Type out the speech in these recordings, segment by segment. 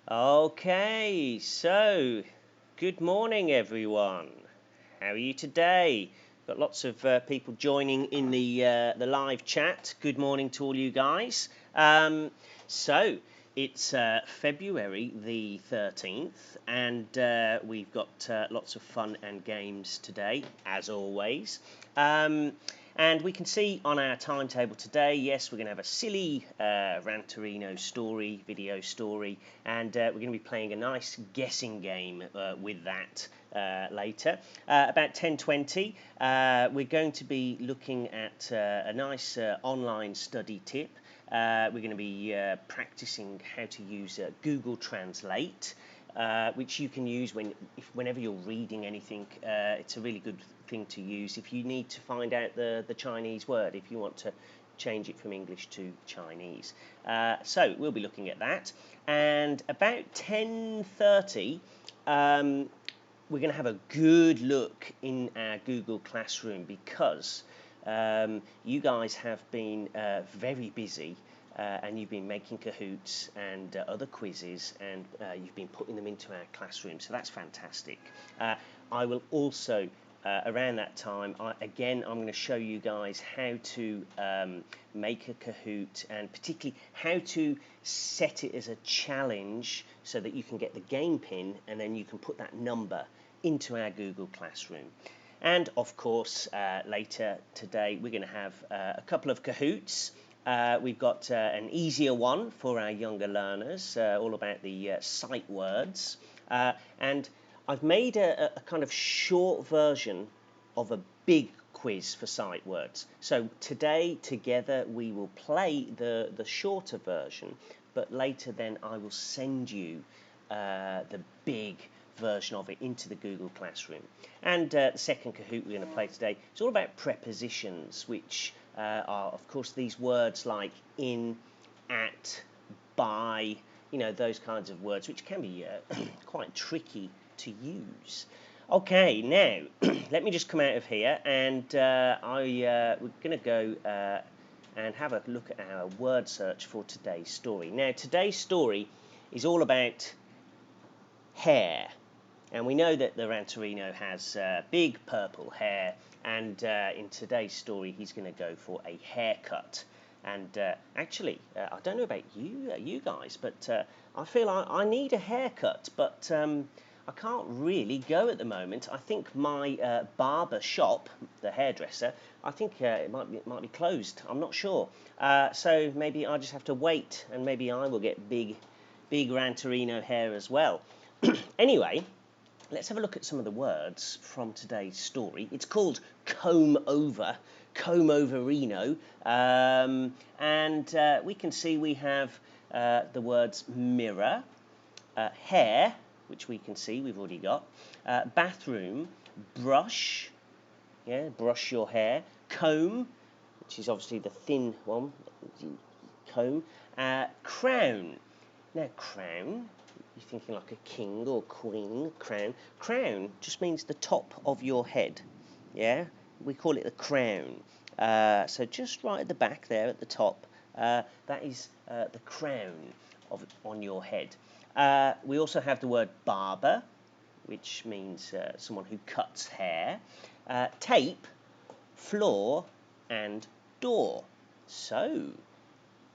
Okay, so good morning, everyone. How are you today? Got lots of people joining in the live chat. Good morning to all you guys. So it's February the 13th, and we've got lots of fun and games today, as always. And we can see on our timetable today, yes, we're going to have a silly Ranterino story, video story, and we're going to be playing a nice guessing game with that later. About 10:20, we're going to be looking at a nice online study tip. We're going to be practicing how to use Google Translate. Which you can use whenever you're reading anything. It's a really good thing to use if you need to find out the Chinese word, if you want to change it from English to Chinese. So we'll be looking at that. And about 10:30, we're going to have a good look in our Google Classroom because you guys have been very busy. And you've been making Kahoots and other quizzes, and you've been putting them into our classroom, so that's fantastic. I will also, around that time, I'm going to show you guys how to make a Kahoot, and particularly how to set it as a challenge so that you can get the game pin, and then you can put that number into our Google Classroom. And of course, later today, we're going to have a couple of Kahoots. We've got an easier one for our younger learners, all about the sight words. And I've made a kind of short version of a big quiz for sight words. So today, together, we will play the shorter version, but later then I will send you the big version of it into the Google Classroom. And the second Kahoot we're going to play today is all about prepositions, which are, of course, these words like in, at, by, those kinds of words, which can be quite tricky to use. Okay, now, let me just come out of here, and we're going to go and have a look at our word search for today's story. Now, today's story is all about hair. And we know that the Ranterino has big purple hair, and in today's story he's going to go for a haircut. And actually, I don't know about you guys, but I feel I need a haircut, but I can't really go at the moment. I think my barber shop, the hairdresser, I think it might be closed. I'm not sure. So maybe I just have to wait, and maybe I will get big Ranterino hair as well. Anyway, let's have a look at some of the words from today's story. It's called comb overino, and we can see we have the words mirror, hair, which we can see we've already got, bathroom, brush, brush your hair, comb, which is obviously the thin one, comb, crown. Now, crown, you're thinking like a king or queen, crown. Crown just means the top of your head, yeah? We call it the crown. So just right at the back there at the top, that is the crown on your head. We also have the word barber, which means someone who cuts hair. Tape, floor, and door. So,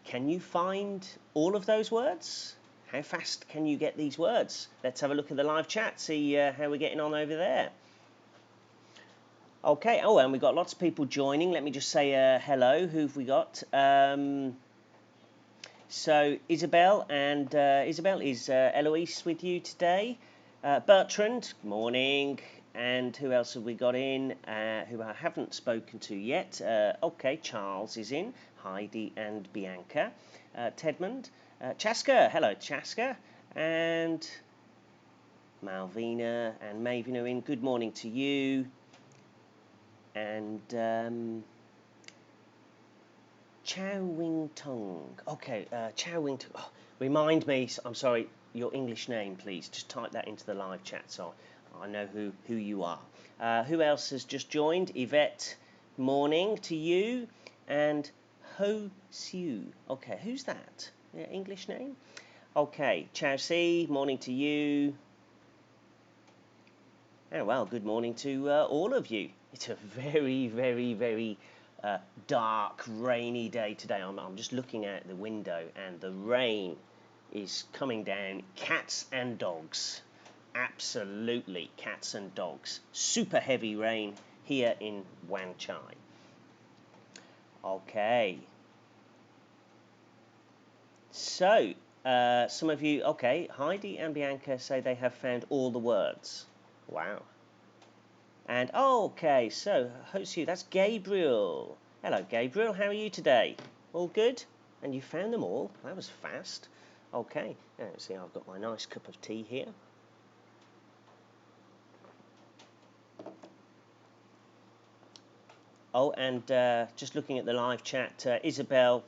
can you find all of those words? How fast can you get these words? Let's have a look at the live chat, see how we're getting on over there. Okay, and we've got lots of people joining. Let me just say hello. Who've we got? So Isabel, and Isabel, is Eloise with you today? Bertrand, morning. And who else have we got in who I haven't spoken to yet? Okay, Charles is in. Heidi and Bianca. Tedmond. Chaska, hello Chaska, and Malvina and Maven are in. Good morning to you. And Chow Wing Tung. Okay, Chow Wing Tung. Oh, remind me, I'm sorry, your English name, please. Just type that into the live chat so I know who you are. Who else has just joined? Yvette, morning to you. And Ho Siu. Okay, who's that? English name? Okay, Chelsea, morning to you. Oh, well, good morning to all of you. It's a very, very, very dark, rainy day today. I'm just looking out the window and the rain is coming down. Cats and dogs. Absolutely, cats and dogs. Super heavy rain here in Wan Chai. Okay. So, some of you, okay, Heidi and Bianca say they have found all the words. Wow. And, okay, so, host you, that's Gabriel. Hello, Gabriel, how are you today? All good? And you found them all? That was fast. Okay, let's see, I've got my nice cup of tea here. Oh, and just looking at the live chat, Isabel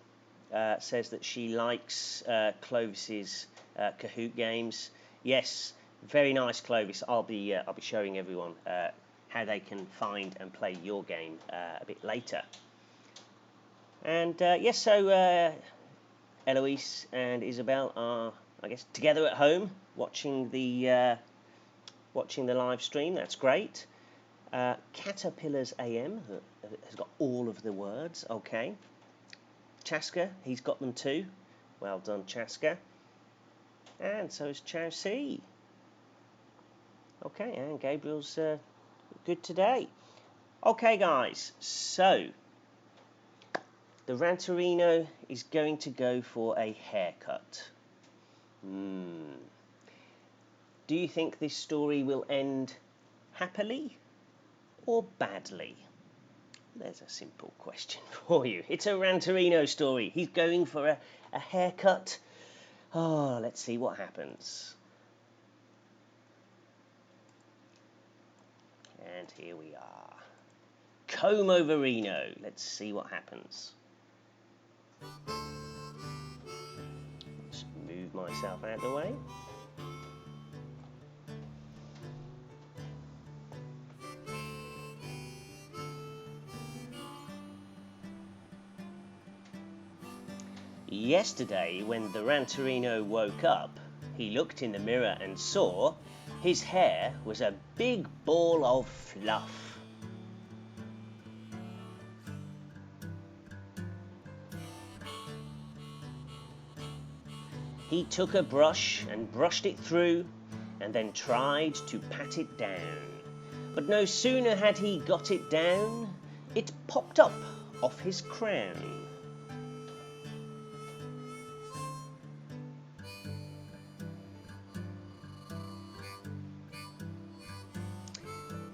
says that she likes Clovis's Kahoot games. Yes, very nice, Clovis. I'll be showing everyone how they can find and play your game a bit later. And yes, so Eloise and Isabel are, I guess, together at home watching the live stream. That's great. Caterpillars AM has got all of the words. Okay. Chaska, he's got them too. Well done, Chaska. And so is Chelsea. Okay, and Gabriel's good today. Okay, guys, so the Ranterino is going to go for a haircut. Do you think this story will end happily or badly? There's a simple question for you. It's a Ranterino story. He's going for a haircut. Oh, let's see what happens. And here we are. Comb over Reno. Let's see what happens. Just move myself out of the way. Yesterday, when the Ranterino woke up, he looked in the mirror and saw his hair was a big ball of fluff. He took a brush and brushed it through, and then tried to pat it down. But no sooner had he got it down, it popped up off his crown.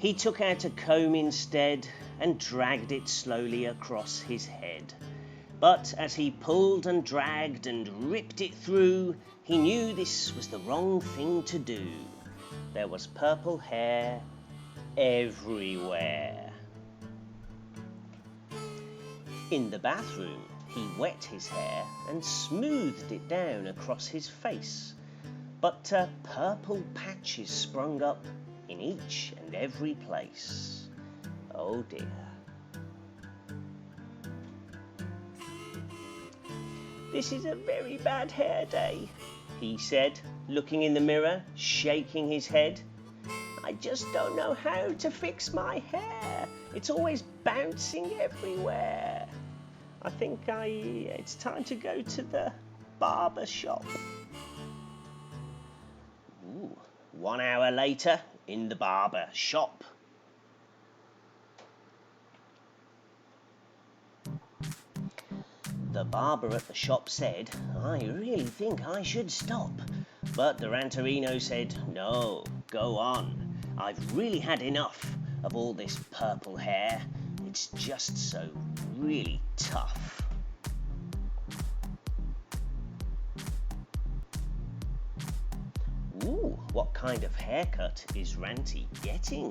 He took out a comb instead and dragged it slowly across his head. But as he pulled and dragged and ripped it through, he knew this was the wrong thing to do. There was purple hair everywhere. In the bathroom, he wet his hair and smoothed it down across his face. But purple patches sprung up in each and every place. Oh dear. This is a very bad hair day, he said, looking in the mirror, shaking his head. I just don't know how to fix my hair. It's always bouncing everywhere. I think it's time to go to the barber shop. 1 hour later, in the barber shop. The barber at the shop said, I really think I should stop. But the Ranterino said, no, go on. I've really had enough of all this purple hair. It's just so really tough. Ooh, what kind of haircut is Ranty getting?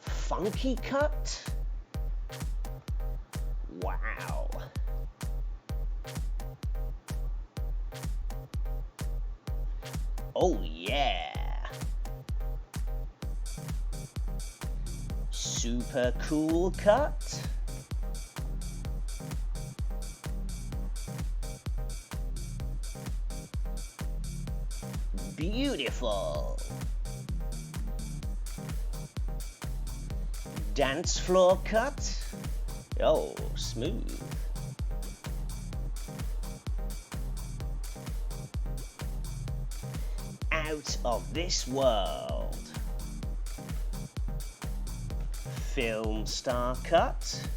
Funky cut? Wow. Oh yeah. Super cool cut? Beautiful. Dance floor cut. Oh, smooth. Out of this world. Film star cut.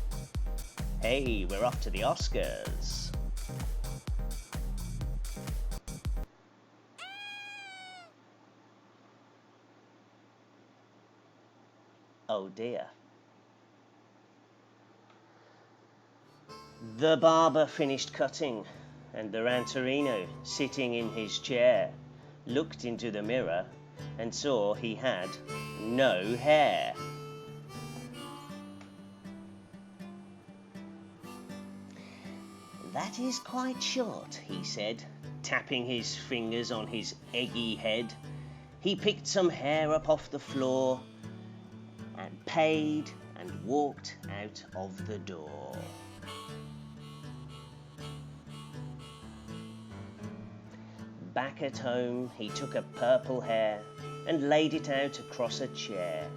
Hey, we're off to the Oscars. Oh dear. The barber finished cutting, and the Ranterino, sitting in his chair, looked into the mirror and saw he had no hair. That is quite short, he said, tapping his fingers on his eggy head. He picked some hair up off the floor and paid and walked out of the door. Back at home, he took a purple hair and laid it out across a chair.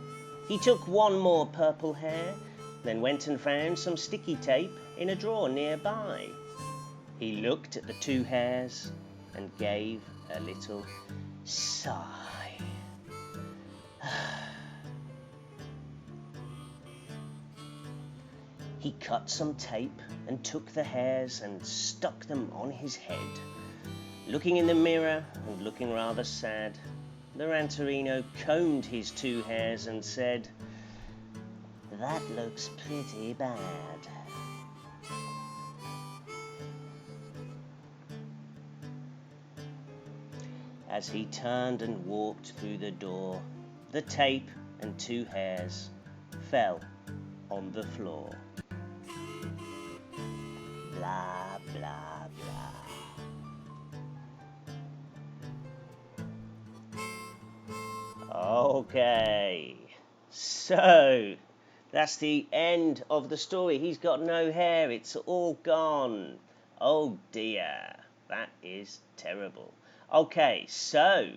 He took one more purple hair, then went and found some sticky tape in a drawer nearby. He looked at the two hairs and gave a little sigh. He cut some tape and took the hairs and stuck them on his head. Looking in the mirror and looking rather sad, the Ranterino combed his two hairs and said, "That looks pretty bad." As he turned and walked through the door, the tape and two hairs fell on the floor. Blah, blah, blah. Okay, so that's the end of the story. He's got no hair, it's all gone. Oh dear, that is terrible. Okay, so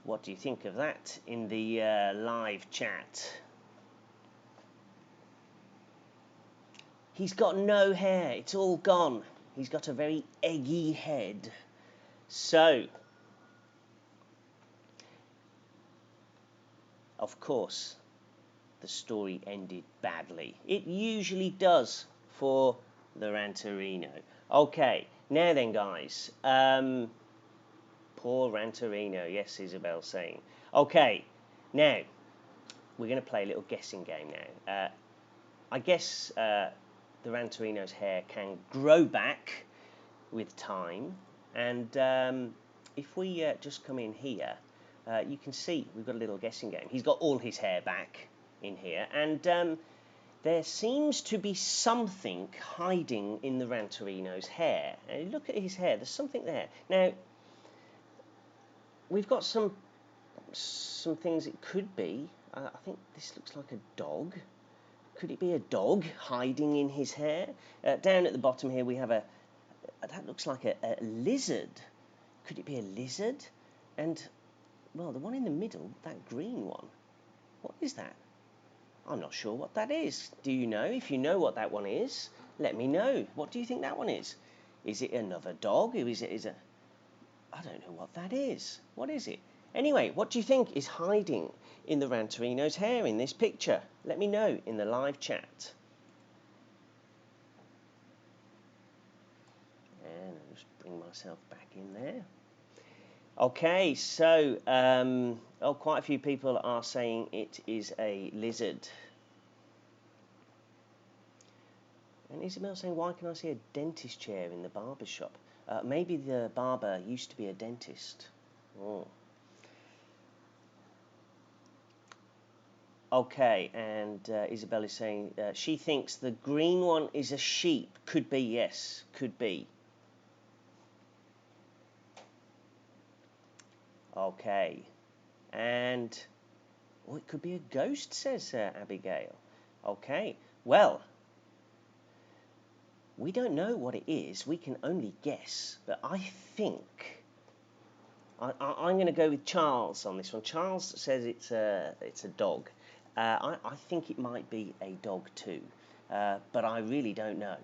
what do you think of that in the live chat? He's got no hair, it's all gone. He's got a very eggy head. So, of course, the story ended badly. It usually does for the Ranterino. Okay, now then, guys. Poor Ranterino, yes, Isabel's saying. Okay, now, we're going to play a little guessing game now. I guess the Ranterino's hair can grow back with time. And if we just come in here, you can see we've got a little guessing game. He's got all his hair back in here, and there seems to be something hiding in the Ranterino's hair. And look at his hair, there's something there. Now, we've got some things it could be. I think this looks like a dog. Could it be a dog hiding in his hair? Down at the bottom here we have that looks like a lizard. Could it be a lizard? And, well, the one in the middle, that green one, what is that? I'm not sure what that is. Do you know? If you know what that one is, let me know. What do you think that one is? Is it another dog? Or is it? I don't know what that is. What is it? Anyway, what do you think is hiding in the Ranterino's hair in this picture? Let me know in the live chat. And I'll just bring myself back in there. Okay, so quite a few people are saying it is a lizard. And Isabel's saying, why can I see a dentist chair in the barber shop? Maybe the barber used to be a dentist. Oh. Okay, and Isabel is saying she thinks the green one is a sheep. Could be, yes, could be. Okay, and it could be a ghost, says Abigail. Okay, well, we don't know what it is. We can only guess, but I think I'm going to go with Charles on this one. Charles says it's a dog. I think it might be a dog too, but I really don't know.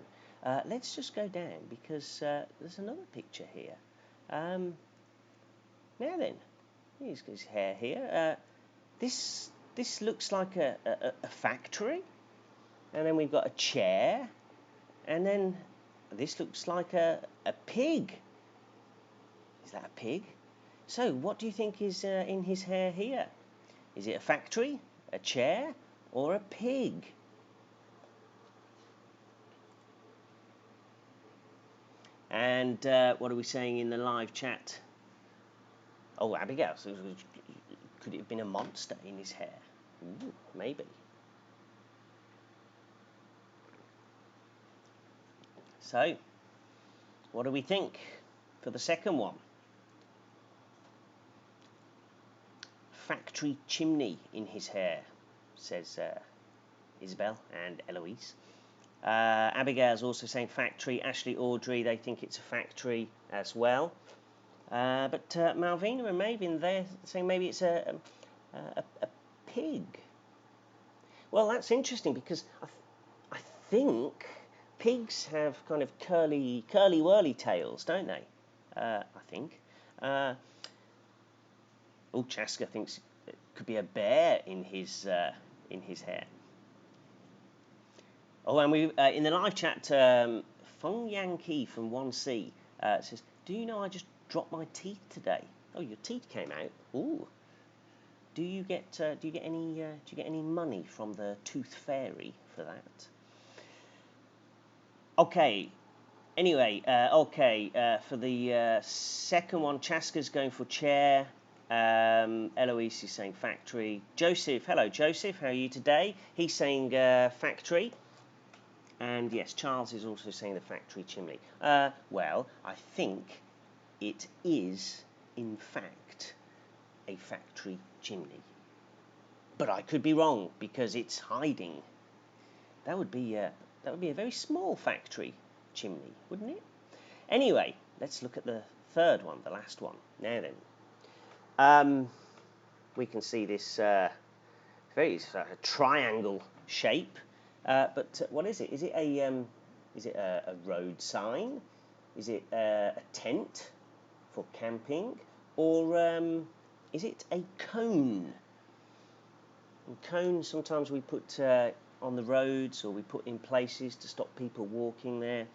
Let's just go down because there's another picture here. Now then, he's got his hair here. This looks like a factory, and then we've got a chair, and then this looks like a pig. Is that a pig? So what do you think is in his hair here? Is it a factory, a chair, or a pig? And what are we saying in the live chat? Oh, Abigail, so could it have been a monster in his hair? Ooh, maybe. So, what do we think for the second one? Factory chimney in his hair, says Isabel and Eloise. Abigail's also saying factory. Ashley, Audrey, they think it's a factory as well. But Malvina and Maven, they're saying maybe it's a pig. Well, that's interesting because I think pigs have kind of curly whirly tails, don't they? I think. Chaska thinks it could be a bear in his hair. Oh, and we in the live chat, Feng Yankee from 1C says, "Do you know I just dropped my teeth today?" Oh, your teeth came out. Ooh. Do you get any money from the tooth fairy for that? Okay. Anyway, for the second one, Chaska's going for chair. Eloise is saying factory. Joseph, hello Joseph, how are you today? He's saying factory. And yes, Charles is also saying the factory chimney. Well, I think it is, in fact, a factory chimney. But I could be wrong because it's hiding. That would be a very small factory chimney, wouldn't it? Anyway, let's look at the third one, the last one. Now then, we can see this very triangle shape. But what is it? Is it a road sign? Is it a tent for camping, or is it a cone? And cones sometimes we put on the roads, or we put in places to stop people walking there.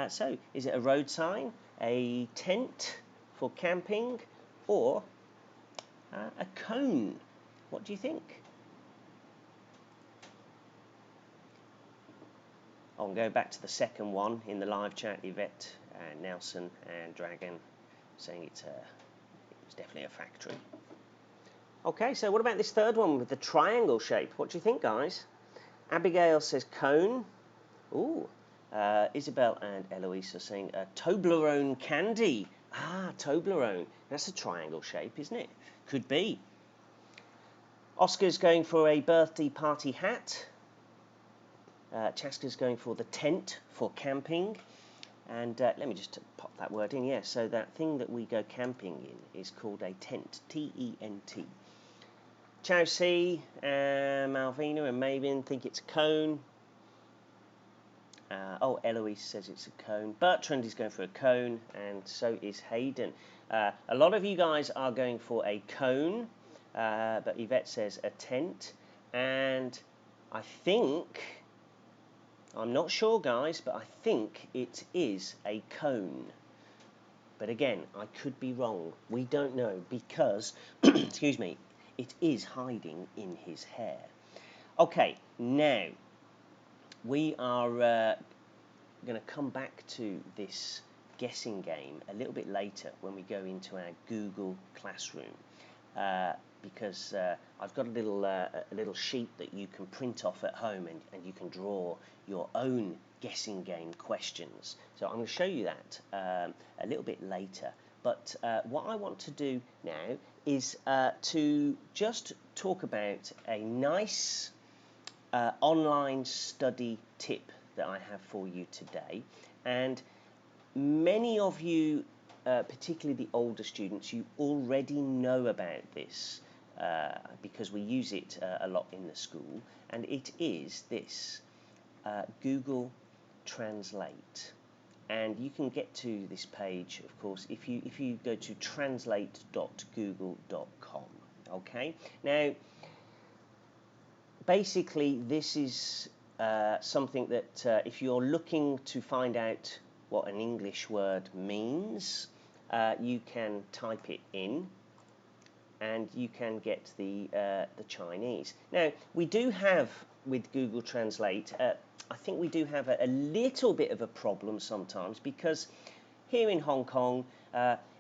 So, is it a road sign, a tent for camping, or a cone? What do you think? I'll go back to the second one in the live chat. Yvette, Nelson, and Dragon saying it was definitely a factory. Okay, so what about this third one with the triangle shape? What do you think, guys? Abigail says cone. Ooh. Isabel and Eloise are saying Toblerone candy. Ah, Toblerone. That's a triangle shape, isn't it? Could be. Oscar's going for a birthday party hat. Chaska's going for the tent for camping. And let me just pop that word in. Yeah, so that thing that we go camping in is called a tent. T-E-N-T. Chelsea, Malvina and Maven think it's a cone. Eloise says it's a cone. Bertrand is going for a cone, and so is Hayden. A lot of you guys are going for a cone, but Yvette says a tent. And I think, I'm not sure, guys, but I think it is a cone. But again, I could be wrong. We don't know because, excuse me, it is hiding in his hair. Okay, now we are going to come back to this guessing game a little bit later when we go into our Google Classroom, because I've got a little sheet that you can print off at home, and you can draw your own guessing game questions. So I'm going to show you that a little bit later. But what I want to do now is to just talk about a nice online study tip that I have for you today. And many of you particularly the older students, you already know about this because we use it a lot in the school, and it is this Google Translate. And you can get to this page, of course, if you go to translate.google.com. Okay, now basically this is something that if you're looking to find out what an English word means, you can type it in and you can get the Chinese. Now we do have with Google Translate, I think we do have a little bit of a problem sometimes, because here in Hong Kong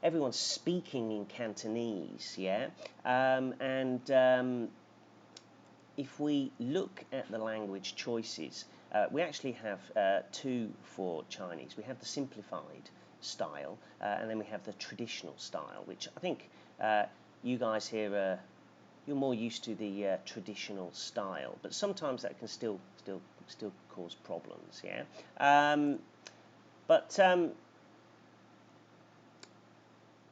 everyone's speaking in Cantonese, yeah, if we look at the language choices, we actually have two for Chinese. We have the simplified style, and then we have the traditional style, which I think you guys here, you're more used to the traditional style, but sometimes that can still cause problems, yeah. But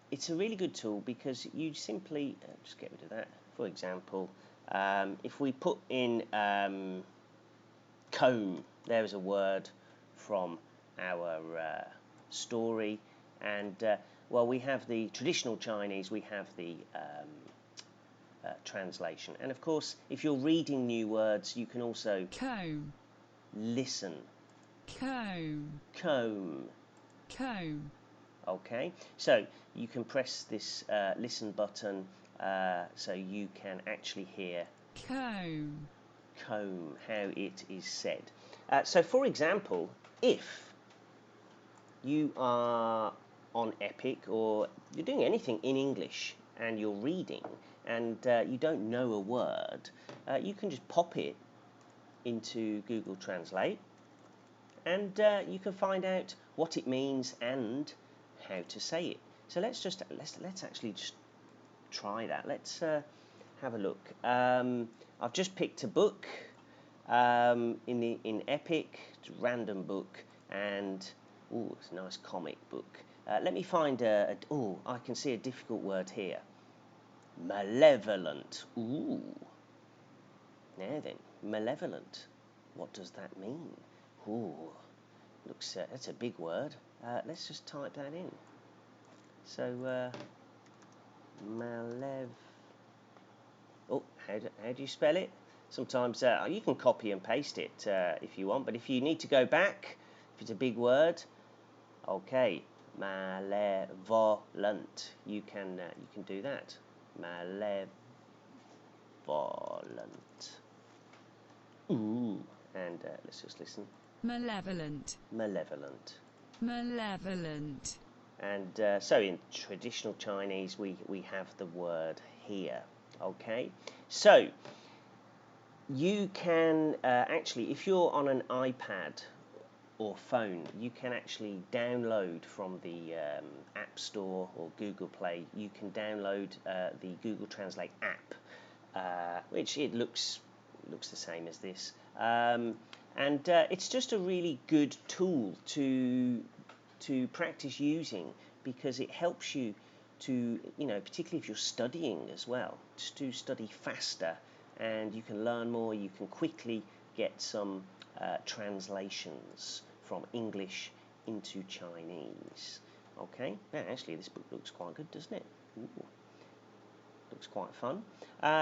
it's a really good tool because you simply just get rid of that. For example, if we put in comb, there is a word from our story, and well, we have the traditional Chinese, we have the translation, and of course, if you're reading new words, you can also comb, listen. comb, Comb. comb. Okay, so you can press this listen button so you can actually hear Comb, comb, how it is said. So for example, if you are on Epic or you're doing anything in English and you're reading and you don't know a word, you can just pop it into Google Translate and you can find out what it means and how to say it. So let's actually just try that. Let's have a look. I've just picked a book in Epic, it's a random book, and oh, it's a nice comic book. Let me find oh, I can see a difficult word here. Malevolent. Ooh. Now then, malevolent. What does that mean? Ooh, looks that's a big word. Let's just type that in. So Oh, how do you spell it? Sometimes you can copy and paste it if you want, but if you need to go back, if it's a big word, okay, malevolent. You can do that. Malevolent. Ooh, and let's just listen. malevolent, Malevolent. malevolent. And so in traditional Chinese, we have the word here. Okay, so you can actually, if you're on an iPad or phone, you can actually download from the App Store or Google Play. You can download the Google Translate app, which it looks the same as this, and it's just a really good tool to practice using, because it helps you to, particularly if you're studying as well, just to study faster, and you can learn more. You can quickly get some translations from English into Chinese. Okay, yeah, actually this book looks quite good, doesn't it? Ooh. Looks quite fun.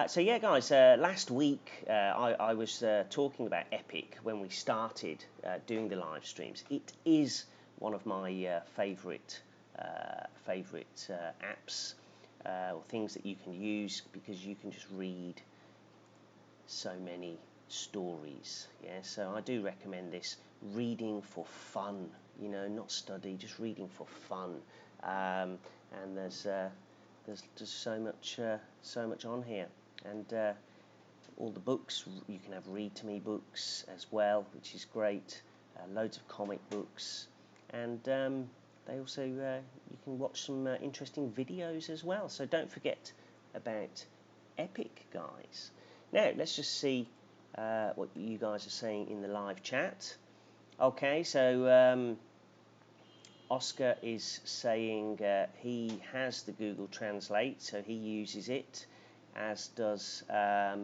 So yeah, guys, last week I was talking about Epic when we started doing the live streams. It is one of my favourite apps or things that you can use, because you can just read so many stories. Yeah, so I do recommend this. Reading for fun, not study, just reading for fun. And there's just so much on here, and all the books, you can have read to me books as well, which is great. Loads of comic books, and they also you can watch some interesting videos as well. So don't forget about Epic, guys. Now let's just see what you guys are saying in the live chat. Okay, so Oscar is saying he has the Google Translate, so he uses it, as does a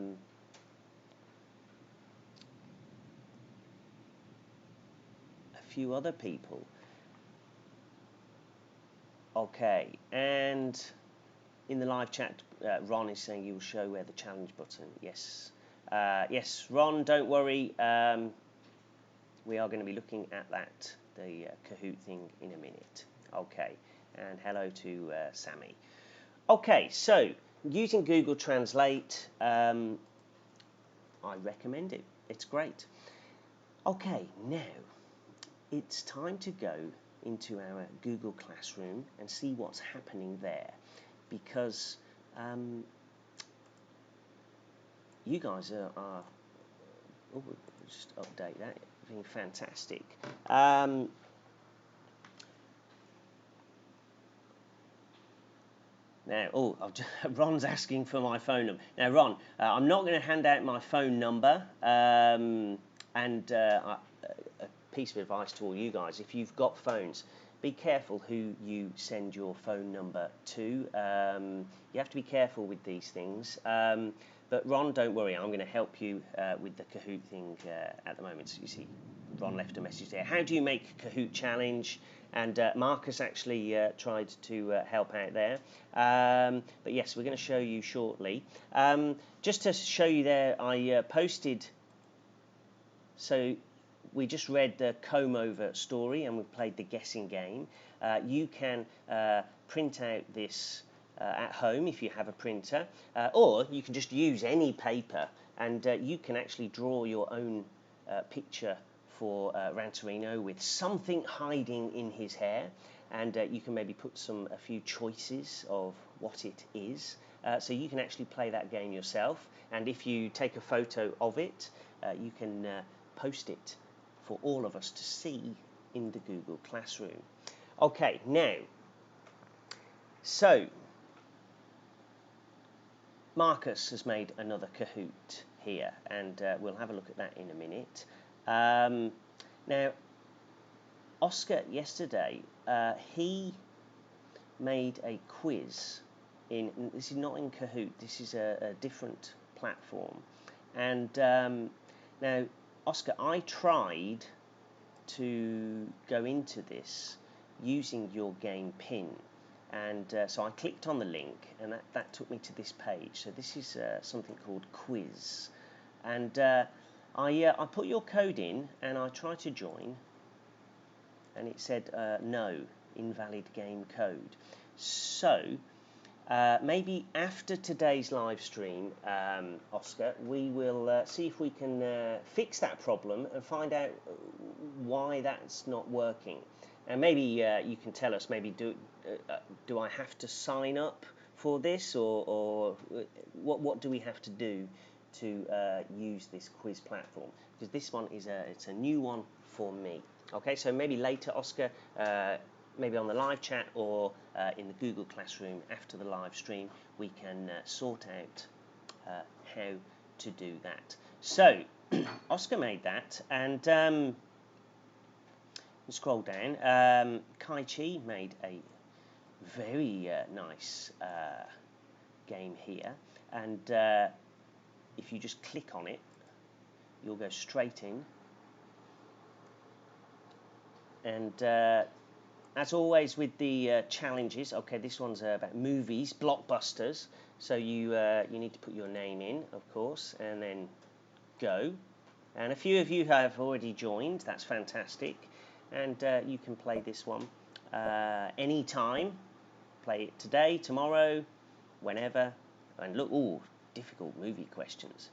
few other people. Okay, and in the live chat, Ron is saying you will show where the challenge button. Yes, yes, Ron, don't worry. We are going to be looking at that, the Kahoot thing, in a minute. Okay, and hello to Sammy. Okay, so using Google Translate, I recommend it. It's great. Okay, now it's time to go into our Google Classroom and see what's happening there, because you guys are oh, just update that, being fantastic. Now, Ron's asking for my phone number. Now, Ron, I'm not going to hand out my phone number. A piece of advice to all you guys: if you've got phones, be careful who you send your phone number to. You have to be careful with these things. But Ron, don't worry, I'm going to help you with the Kahoot thing at the moment. So you see, Ron left a message there. How do you make Kahoot challenge? And Marcus actually tried to help out there. But yes, we're going to show you shortly. Just to show you there, I posted. So we just read the comb over story and we played the guessing game. You can print out this at home if you have a printer, or you can just use any paper, and you can actually draw your own picture for Ranterino with something hiding in his hair, and you can maybe put a few choices of what it is. So you can actually play that game yourself, and if you take a photo of it, you can post it for all of us to see in the Google Classroom. Okay, now, so Marcus has made another Kahoot here, and we'll have a look at that in a minute. Now, Oscar yesterday, he made a quiz this is not in Kahoot, this is a different platform. And now, Oscar, I tried to go into this using your game pin, and so I clicked on the link, and that took me to this page. So this is something called quiz, and I put your code in and I tried to join, and it said no, invalid game code. So maybe after today's live stream, Oscar, we will see if we can fix that problem and find out why that's not working. And maybe you can tell us, maybe do I have to sign up for this, or what do we have to do to use this quiz platform? Because this one it's a new one for me. Okay, so maybe later, Oscar, maybe on the live chat or in the Google Classroom after the live stream, we can sort out how to do that. So Oscar made that, and scroll down. Kai Chi made a very nice game here, and if you just click on it, you'll go straight in, and as always with the challenges, okay, this one's about movies, blockbusters, so you need to put your name in, of course, and then go. And a few of you have already joined, that's fantastic, and you can play this one anytime. Play it today, tomorrow, whenever. And look, ooh, difficult movie questions.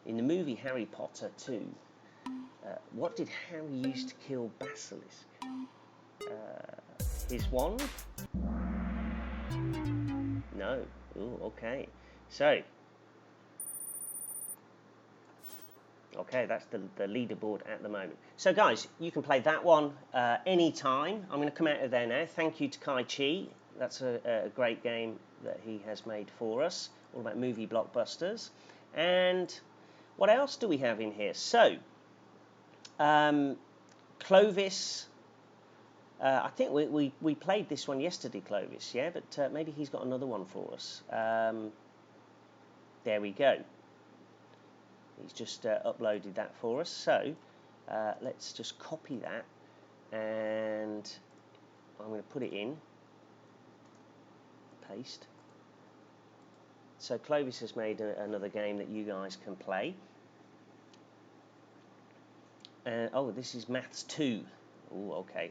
In the movie Harry Potter 2, what did Harry use to kill Basilisk? His wand? No. Ooh, okay. So, okay, that's the leaderboard at the moment. So, guys, you can play that one anytime. I'm going to come out of there now. Thank you to Kai Chi. That's a great game that he has made for us, all about movie blockbusters. And what else do we have in here? So, Clovis I think we played this one yesterday, Clovis, yeah, but maybe he's got another one for us. There we go. He's just uploaded that for us. So let's just copy that, and I'm going to put it in. Paste. So Clovis has made another game that you guys can play. Oh, this is Maths 2. Oh, okay.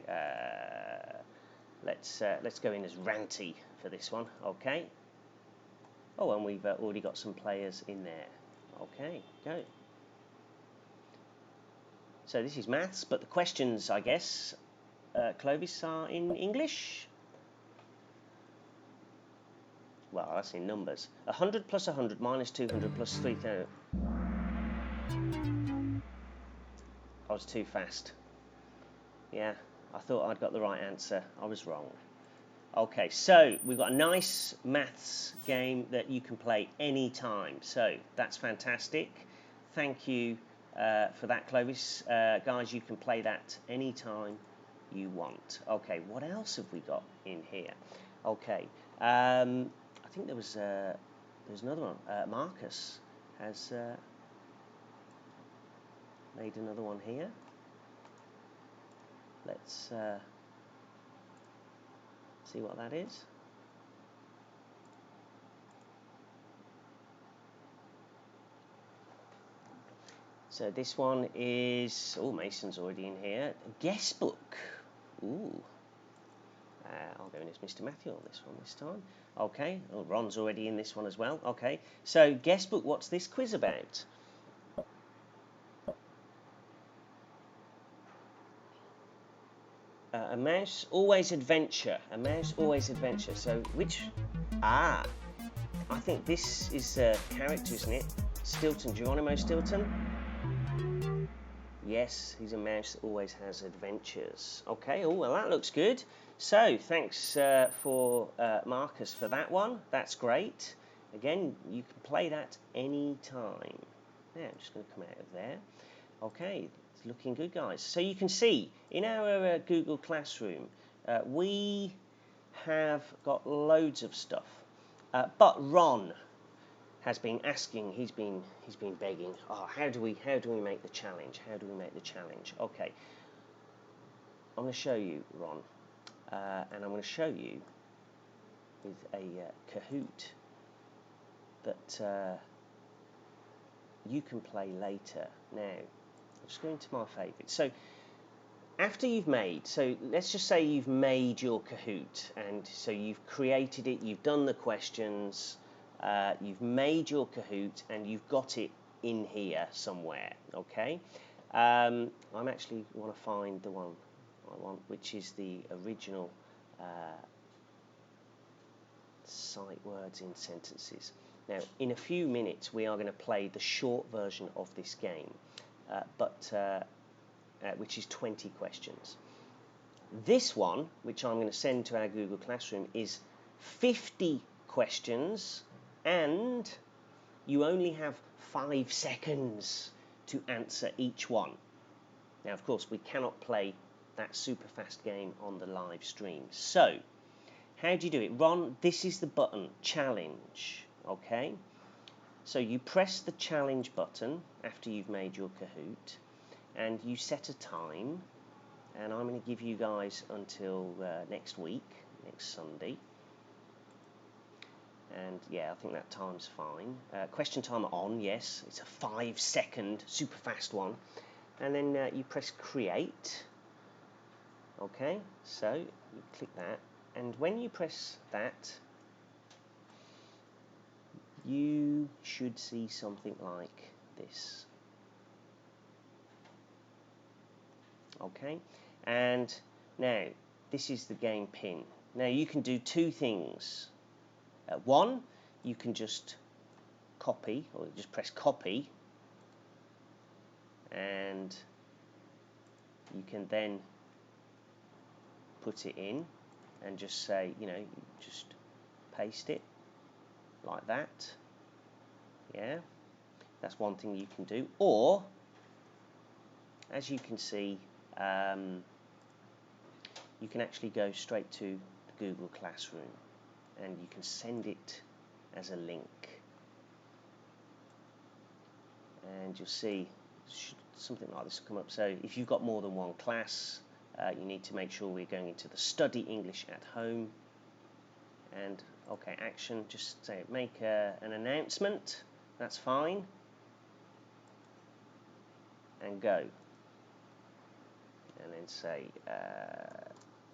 Let's go in as Ranty for this one. Okay. Oh, and we've already got some players in there. Okay, go. So this is Maths, but the questions, I guess, Clovis, are in English. Well, that's in numbers. 100 plus 100 minus 200 plus 300. I was too fast. Yeah, I thought I'd got the right answer. I was wrong. Okay, so we've got a nice maths game that you can play anytime. So that's fantastic. Thank you for that, Clovis. Guys, you can play that anytime you want. Okay, what else have we got in here? Okay, I think there's another one. Marcus has made another one here. Let's see what that is. So this one is, oh, Mason's already in here. Guest book. Ooh. I'll go in as Mr. Matthew on this one this time. Okay. Oh, Ron's already in this one as well. Okay. So guest book, what's this quiz about? A mouse always adventure. A mouse always adventure. So which? Ah, I think this is a character, isn't it? Stilton, Geronimo Stilton. Yes, he's a mouse that always has adventures. Okay, oh, well, that looks good. So, thanks for Marcus for that one. That's great. Again, you can play that any time. Now, I'm just going to come out of there. Okay, it's looking good, guys. So you can see, in our Google Classroom, we have got loads of stuff. But Ron has been asking, he's been begging, oh, how do we make the challenge? How do we make the challenge? Okay, I'm going to show you, Ron, and I'm going to show you with a Kahoot that you can play later. Now, I'm just going to my favourites. So after you've made, so let's just say you've made your Kahoot, and so you've created it, you've done the questions. You've made your Kahoot and you've got it in here somewhere, okay? I'm actually want to find the one I want, which is the original sight words in sentences. Now, in a few minutes, we are going to play the short version of this game, which is 20 questions. This one, which I'm going to send to our Google Classroom, is 50 questions, and you only have 5 seconds to answer each one. Now, of course, we cannot play that super fast game on the live stream. So, how do you do it? Ron, this is the button, challenge, okay? So you press the challenge button after you've made your Kahoot, and you set a time, and I'm going to give you guys until next week, next Sunday. And yeah, I think that time's fine. Question timer on, yes. It's a 5-second, super fast one. And then you press create. Okay, so you click that. And when you press that, you should see something like this. Okay, and now this is the game pin. Now you can do two things. One, you can just copy, or just press copy, and you can then put it in and just say, just paste it like that. Yeah, that's one thing you can do. Or, as you can see, you can actually go straight to the Google Classroom and you can send it as a link. And you'll see something like this will come up. So if you've got more than one class, you need to make sure we're going into the Study English at Home. And okay, action, just say make an announcement, that's fine, and go. And then say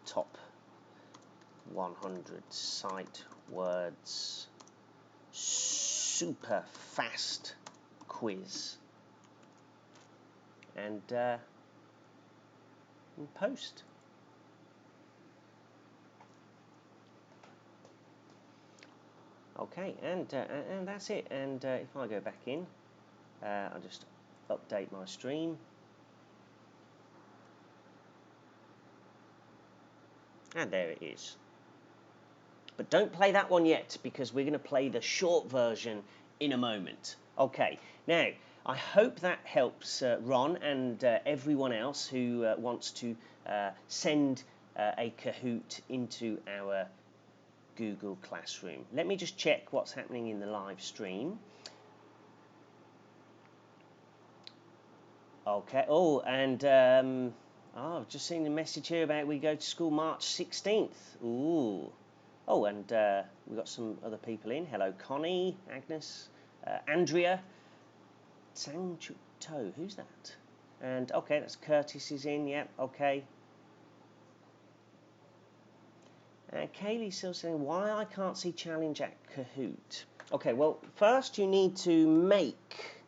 top 100 sight words super fast quiz, and post. Okay, and that's it. And if I go back in, I'll just update my stream. And there it is. But don't play that one yet, because we're going to play the short version in a moment. Okay, now I hope that helps Ron and everyone else who wants to send a Kahoot into our Google Classroom. Let me just check what's happening in the live stream. Okay, oh, and I've just seen a message here about we go to school March 16th. Ooh. Oh, and we've got some other people in. Hello, Connie, Agnes, Andrea, Sang To. Who's that? And okay, that's Curtis is in. Yep, okay. Kaylee's still saying why I can't see challenge at Kahoot. Okay, well, first you need to make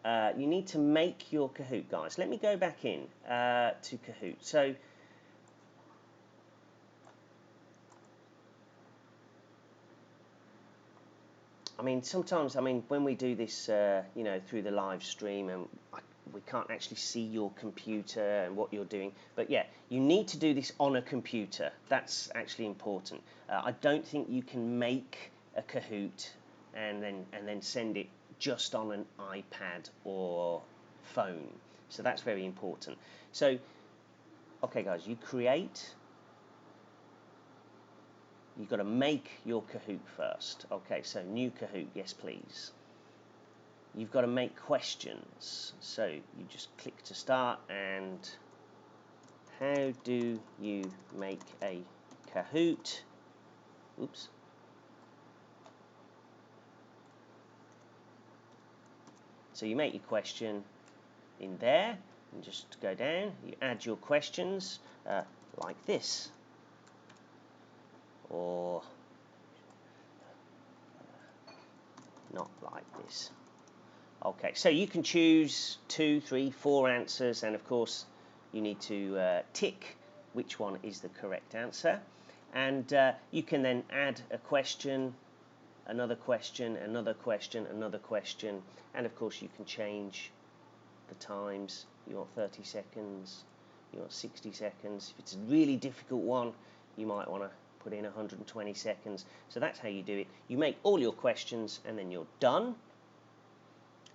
your Kahoot, guys. Let me go back in to Kahoot. So. I mean, sometimes, when we do this, through the live stream, and we can't actually see your computer and what you're doing. But yeah, you need to do this on a computer. That's actually important. I don't think you can make a Kahoot and then send it just on an iPad or phone. So that's very important. So, okay, guys, you create. You've got to make your Kahoot first. Okay, so new Kahoot, yes please. You've got to make questions. So you just click to start, and how do you make a Kahoot? Oops. So you make your question in there, and just go down. You add your questions like this. Or not like this. Okay, so you can choose 2, 3, 4 answers, and of course you need to tick which one is the correct answer. And you can then add a question, another question, another question, another question, and of course you can change the times. You want 30 seconds, you want 60 seconds. If it's a really difficult one, you might want to put in 120 seconds. So that's how you do it. You make all your questions and then you're done.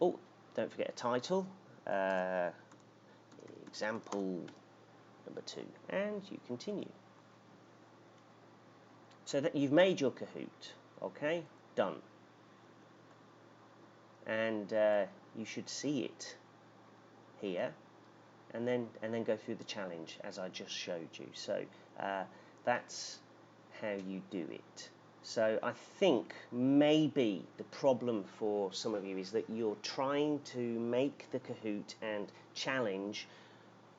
Oh, don't forget a title. Example number 2. And you continue. So that you've made your Kahoot. Okay, done. And you should see it here, and then go through the challenge as I just showed you. So that's how you do it. So I think maybe the problem for some of you is that you're trying to make the Kahoot and challenge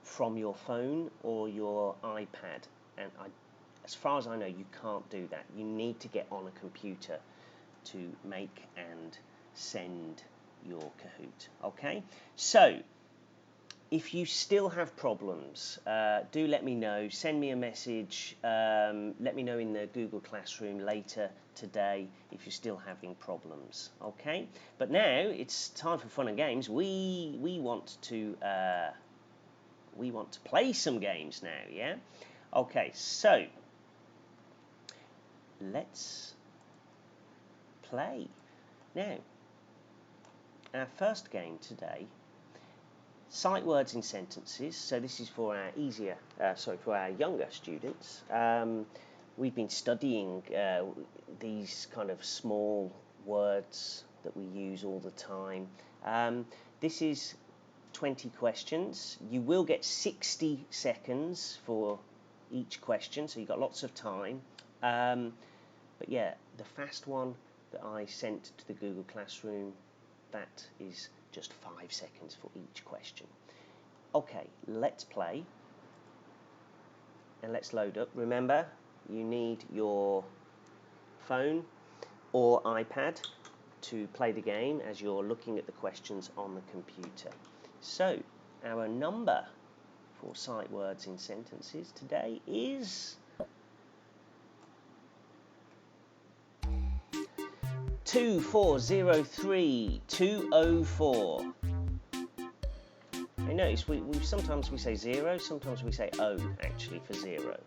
from your phone or your iPad, and as far as I know, you can't do that. You need to get on a computer to make and send your Kahoot. Okay, so if you still have problems, do let me know. Send me a message. Let me know in the Google Classroom later today if you're still having problems. Okay, but now it's time for fun and games. We want to play some games now. Yeah. Okay, so let's play now. Our first game today sight words in sentences. So this is for our for our younger students. We've been studying these kind of small words that we use all the time. This is 20 questions. You will get 60 seconds for each question, so you've got lots of time. But yeah, the fast one that I sent to the Google Classroom, that is just 5 seconds for each question. Okay, let's play. And let's load up. Remember, you need your phone or iPad to play the game as you're looking at the questions on the computer. So, our number for sight words in sentences today is 2403204. I notice we sometimes we say 0, sometimes we say O actually for 0.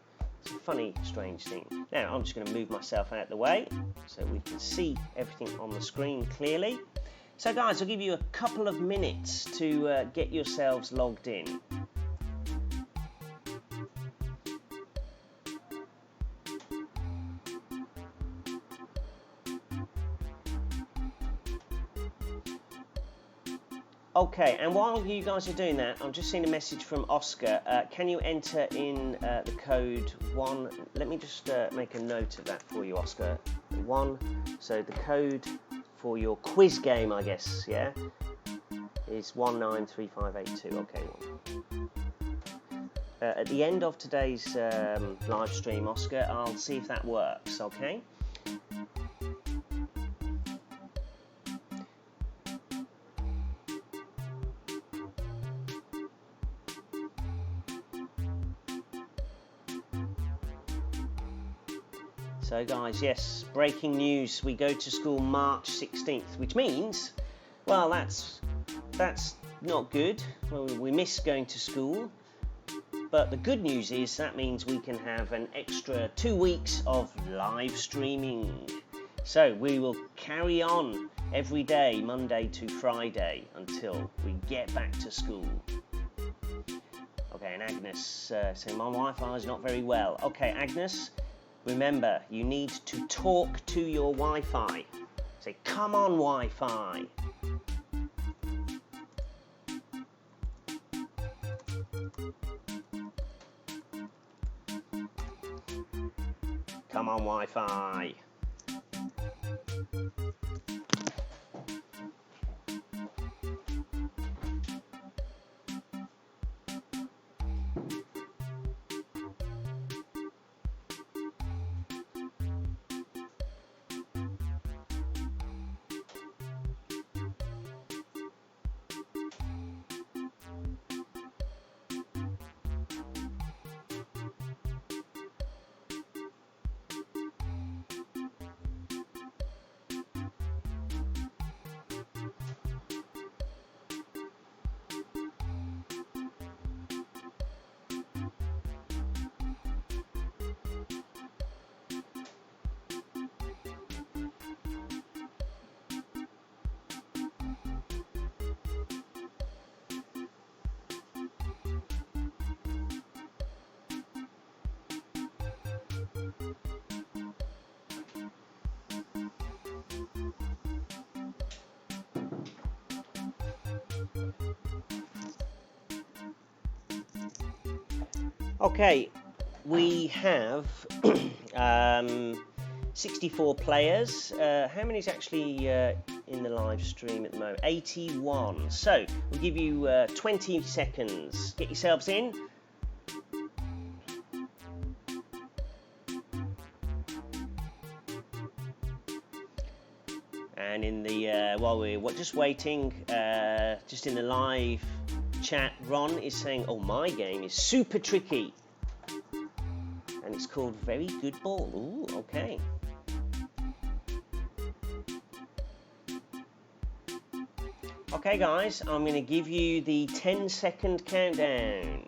It's a funny, strange thing. Now I'm just going to move myself out of the way so we can see everything on the screen clearly. So guys, I'll give you a couple of minutes to get yourselves logged in. Okay, and while you guys are doing that, I'm just seeing a message from Oscar. Can you enter in the code 1? Let me just make a note of that for you, Oscar. 1. So the code for your quiz game, I guess, yeah, is 193582. Okay. At the end of today's live stream, Oscar, I'll see if that works. Okay. So guys, yes, breaking news, we go to school March 16th, which means, well, that's not good. Well, we miss going to school, but the good news is that means we can have an extra 2 weeks of live streaming. So we will carry on every day, Monday to Friday, until we get back to school. Okay, and Agnes saying my Wi-Fi is not very well. Okay, Agnes, remember, you need to talk to your Wi-Fi. Say, come on, Wi-Fi. Come on, Wi-Fi. Okay, we have 64 players. How many is actually in the live stream at the moment? 81. So we'll give you 20 seconds. Get yourselves in. And in the while we're just waiting, just in the live chat, Ron is saying, "Oh, my game is super tricky, and it's called Very Good Ball." Ooh, okay. Okay, guys, I'm going to give you the 10-second countdown.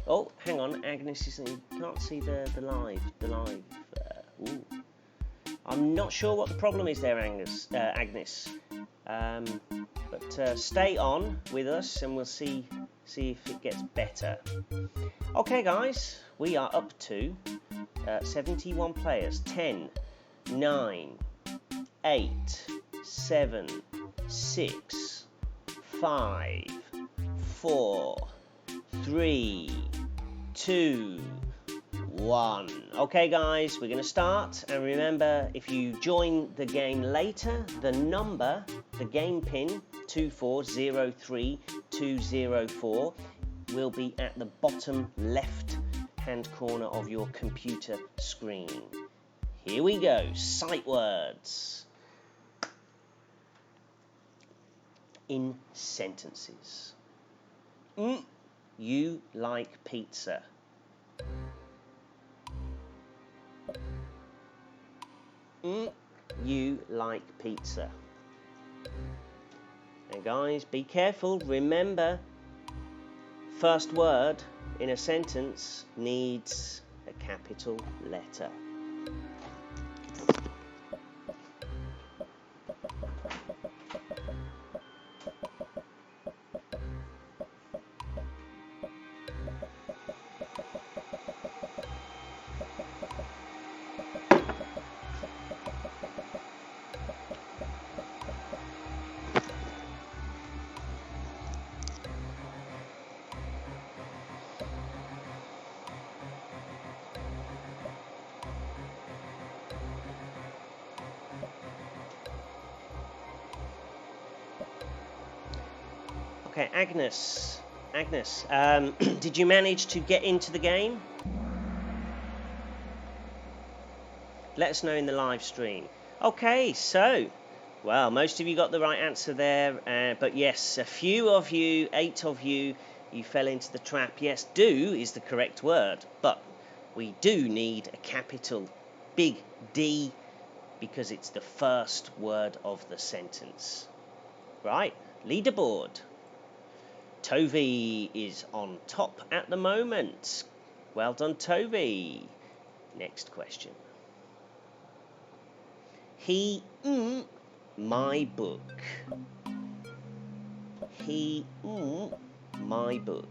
Oh, hang on, Agnes is saying you can't see the live. Ooh. I'm not sure what the problem is there, Agnes. But stay on with us and we'll see if it gets better. Okay guys, we are up to 71 players. 10, 9, 8, 7, 6, 5, 4, 3, 2, 1. Okay guys, we're going to start, and remember, if you join the game later, the game pin 2403204 will be at the bottom left hand corner of your computer screen. Here we go, sight words. In sentences. You like pizza. You like pizza. And guys, be careful. Remember, first word in a sentence needs a capital letter. Okay, Agnes, did you manage to get into the game? Let us know in the live stream. Okay, so, well, most of you got the right answer there, but yes, a few of you, 8 of you, you fell into the trap. Yes, do is the correct word, but we do need a capital big D because it's the first word of the sentence. Right, leaderboard. Tovi is on top at the moment. Well done, Tovi. Next question. He, my book. He, my book.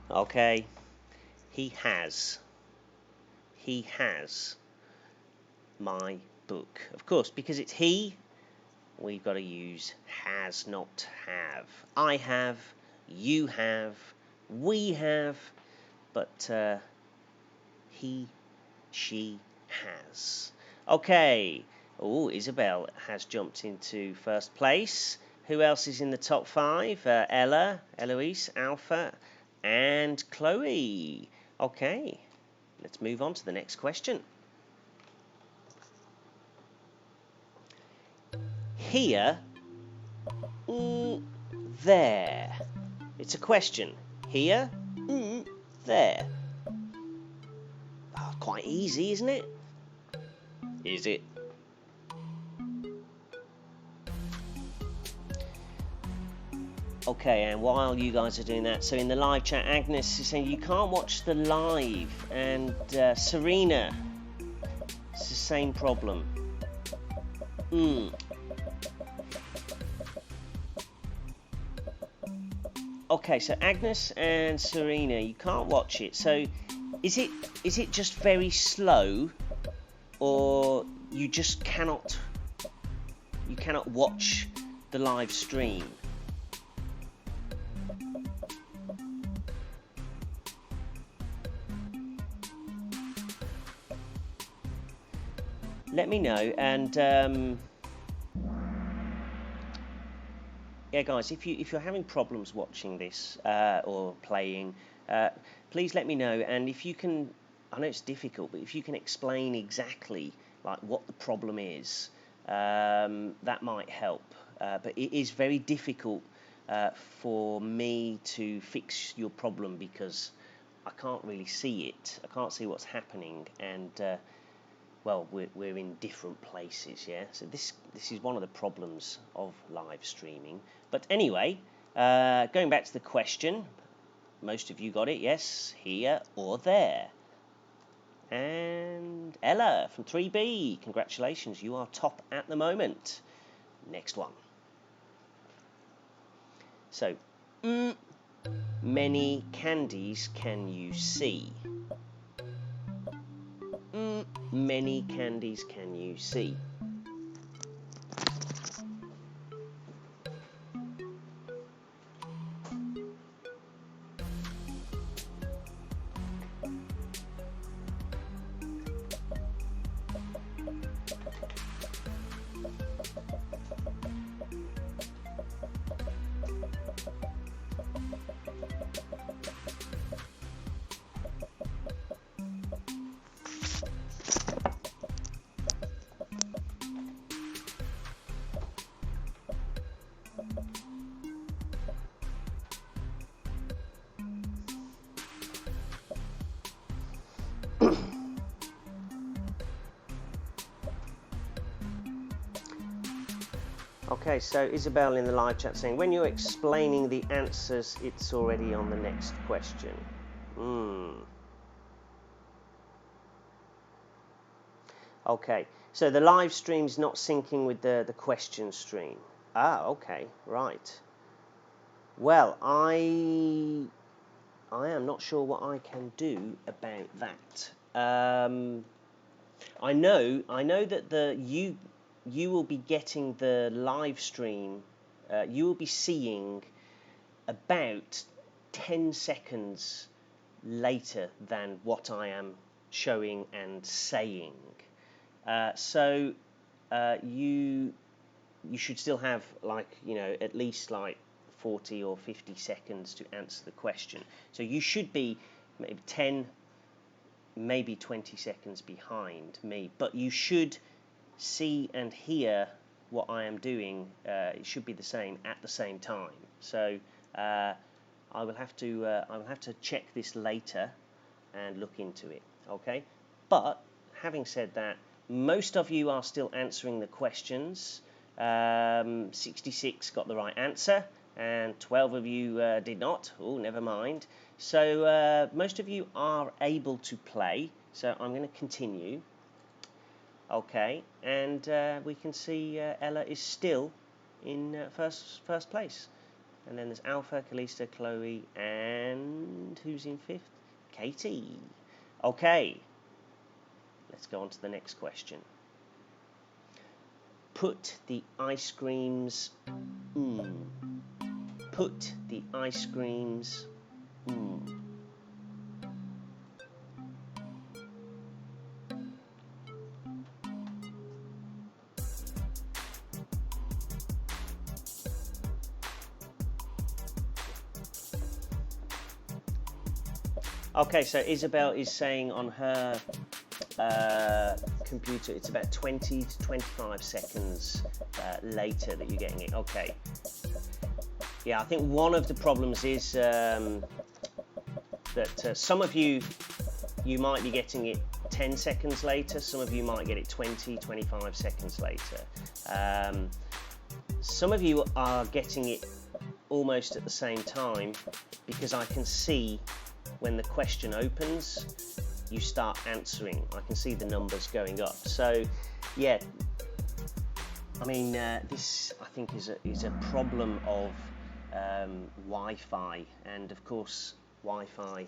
Okay, he has my book. Of course, because it's he, we've got to use has, not have. I have, you have, we have, but he, she has. Okay, Isabel has jumped into first place. Who else is in the top 5? Ella, Eloise, Alpha, and Chloe. Okay, let's move on to the next question. Here, there. It's a question. Here, there. Oh, quite easy, isn't it? Is it? Okay, and while you guys are doing that, so in the live chat, Agnes is saying you can't watch the live, and Serena, it's the same problem. Okay, so Agnes and Serena, you can't watch it. So, is it just very slow, or you just cannot watch the live stream? Let me know, and yeah, guys, if you're having problems watching this or playing, please let me know. And if you can, I know it's difficult, but if you can explain exactly like what the problem is, that might help. But it is very difficult for me to fix your problem because I can't really see it. I can't see what's happening, and well, we're in different places, yeah. So this is one of the problems of live streaming. But anyway, going back to the question, most of you got it, yes, here or there. And Ella from 3B, congratulations, you are top at the moment. Next one. So, many candies can you see? Many candies can you see? Okay, so Isabel in the live chat saying, when you're explaining the answers, it's already on the next question. Okay, so the live stream's not syncing with the question stream. Ah, okay, right. Well, I am not sure what I can do about that. I know that you will be getting the live stream. You will be seeing about 10 seconds later than what I am showing and saying. So you should still have at least 40 or 50 seconds to answer the question. So you should be maybe 10, maybe 20 seconds behind me, but you should see and hear what I am doing. It should be the same at the same time. So I will have to check this later and look into it. Okay, but having said that, most of you are still answering the questions. 66 got the right answer, and 12 of you did not. Oh, never mind. So most of you are able to play. So I'm going to continue. Okay, and we can see Ella is still in first place. And then there's Alpha, Calista, Chloe, and who's in fifth? Katie. Okay, let's go on to the next question. Put the ice creams. Put the ice creams. Okay, so Isabel is saying on her computer it's about 20 to 25 seconds later that you're getting it. Okay. Yeah, I think one of the problems is that some of you might be getting it 10 seconds later, some of you might get it 20, 25 seconds later. Some of you are getting it almost at the same time because I can see when the question opens, you start answering. I can see the numbers going up. So, yeah, I mean, this I think is a problem of Wi-Fi, and of course, Wi-Fi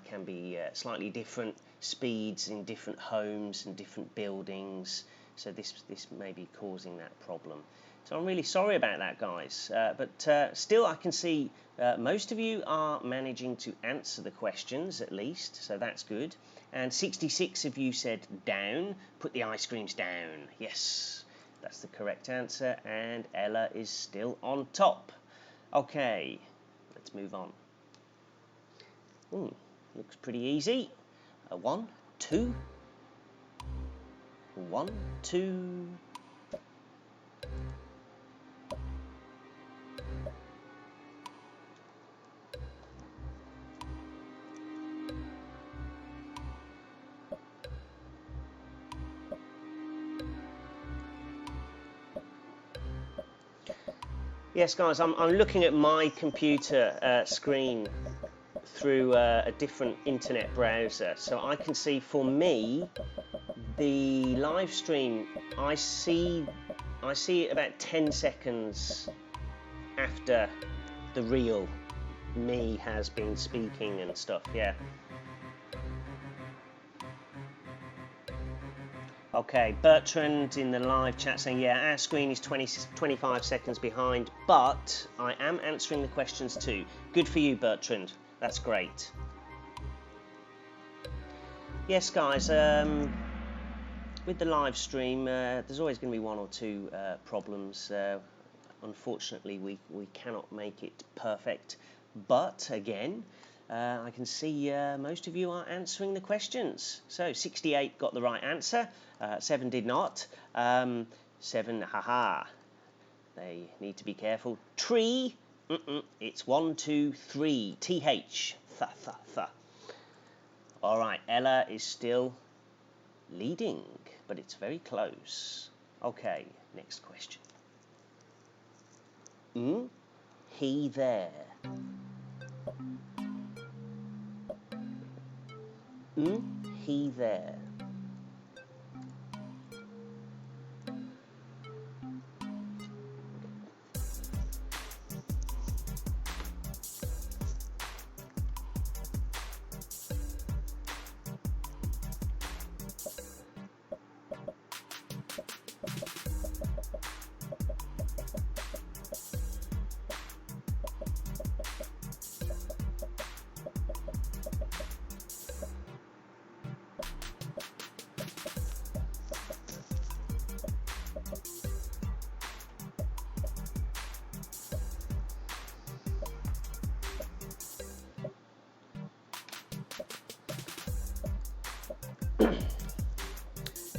can be slightly different speeds in different homes and different buildings. So this may be causing that problem. So I'm really sorry about that, guys. But still, I can see most of you are managing to answer the questions at least, so that's good. And 66 of you said down, put the ice creams down. Yes, That's the correct answer, and Ella is still on top. Okay, let's move on. Looks pretty easy. 1, 2. 1, 2. Yes, guys, I'm looking at my computer screen through a different internet browser, so I can see for me the live stream. I see it about 10 seconds after the real me has been speaking and stuff. Yeah. Okay, Bertrand in the live chat saying, yeah, our screen is 25 seconds behind, but I am answering the questions too. Good for you, Bertrand. That's great. Yes, guys, with the live stream, there's always going to be one or two problems. Unfortunately, we cannot make it perfect, but again, I can see most of you are answering the questions. So 68 got the right answer, 7 did not. 7, haha. They need to be careful. Tree, it's 1, 2, 3. TH, th, th, th. All right, Ella is still leading, but it's very close. Okay, next question. He there. He there.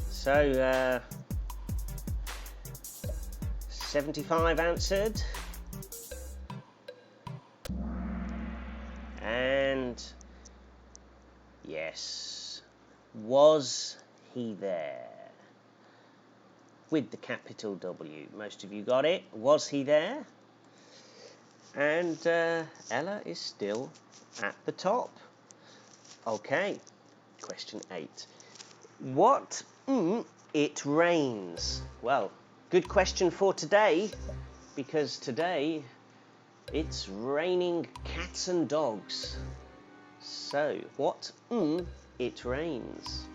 So, 75 answered. And yes, was he there? With the capital W. Most of you got it. Was he there? And Ella is still at the top. Okay, question 8. What? It rains. Well, good question for today, because today it's raining cats and dogs. So, what? It rains.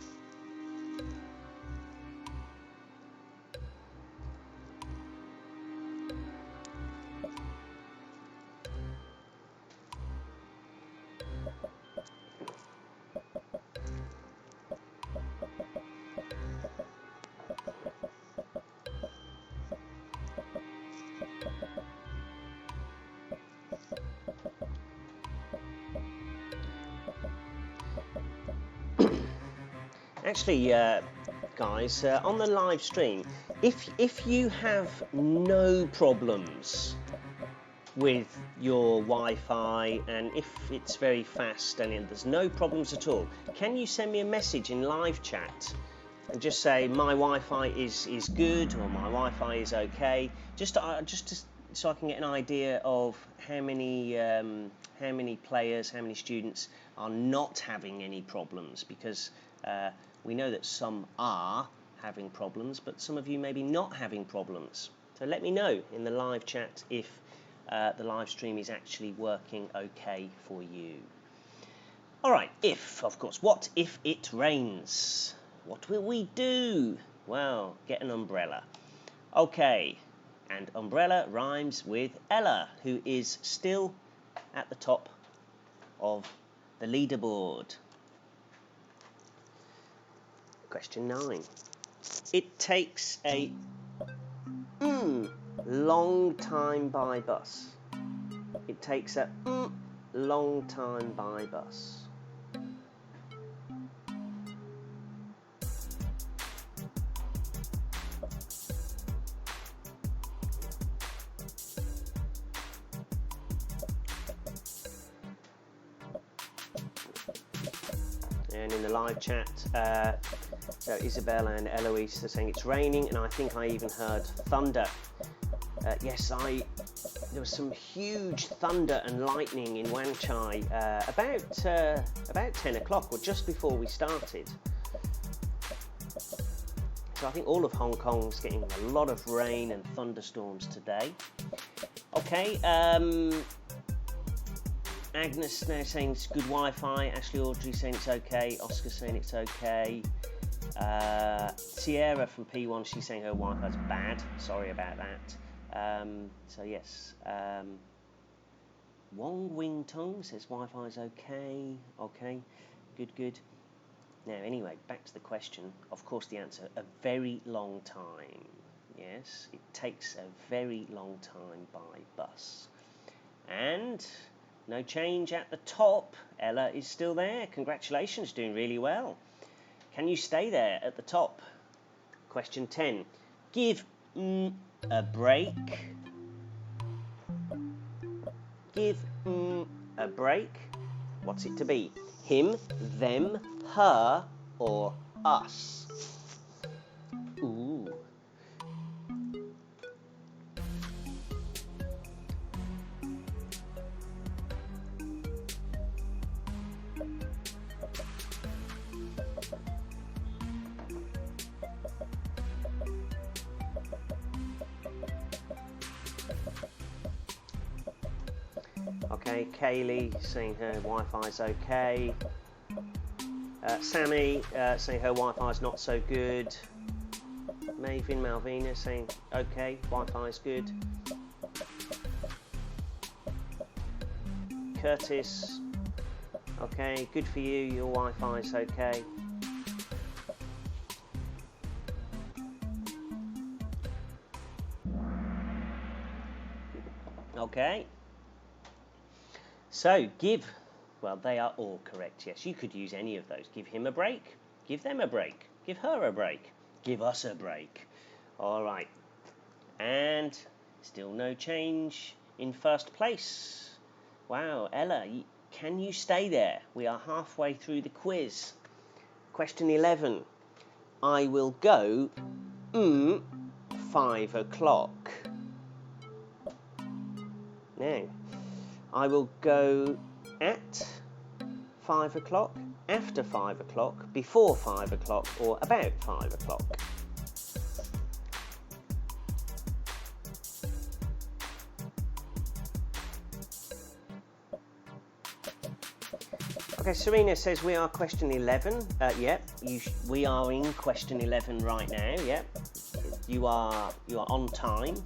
Actually, guys, on the live stream, if you have no problems with your Wi-Fi and if it's very fast and there's no problems at all, can you send me a message in live chat and just say my Wi-Fi is good or my Wi-Fi is okay, just so I can get an idea of how many players, how many students are not having any problems, because we know that some are having problems, but some of you may be not having problems. So let me know in the live chat if the live stream is actually working okay for you. All right, if, of course, what if it rains? What will we do? Well, get an umbrella. Okay, and umbrella rhymes with Ella, who is still at the top of the leaderboard. Question 9. It takes a long time by bus. It takes a long time by bus. And in the live chat, so Isabel and Eloise are saying it's raining, and I think I even heard thunder. Yes, there was some huge thunder and lightning in Wan Chai about 10 o'clock, or just before we started. So I think all of Hong Kong's getting a lot of rain and thunderstorms today. Okay, Agnes there saying it's good Wi-Fi. Ashley Audrey saying it's okay. Oscar saying it's okay. Sierra from P1, she's saying her Wi-Fi is bad. Sorry about that. So yes. Wong Wing Tong says Wi-Fi is okay. Okay, good. Now anyway, back to the question. Of course the answer, a very long time. Yes, it takes a very long time by bus. And no change at the top. Ella is still there. Congratulations, doing really well. Can you stay there at the top? Question 10. Give a break. Give a break. What's it to be? Him, them, her, or us? Ooh. Okay, Kaylee saying her Wi-Fi is okay. Sammy saying her Wi-Fi is not so good. Maven Malvina saying okay, Wi-Fi is good. Curtis, okay, good for you, your Wi-Fi is okay. Okay. So, give, well, they are all correct, yes. You could use any of those. Give him a break, give them a break, give her a break, give us a break. All right. And still no change in first place. Wow, Ella, can you stay there? We are halfway through the quiz. Question 11. I will go 5 o'clock. Now, I will go at 5 o'clock, after 5 o'clock, before 5 o'clock, or about 5 o'clock. Okay, Serena says we are question 11. Yep, we are in question 11 right now. Yep, you are on time.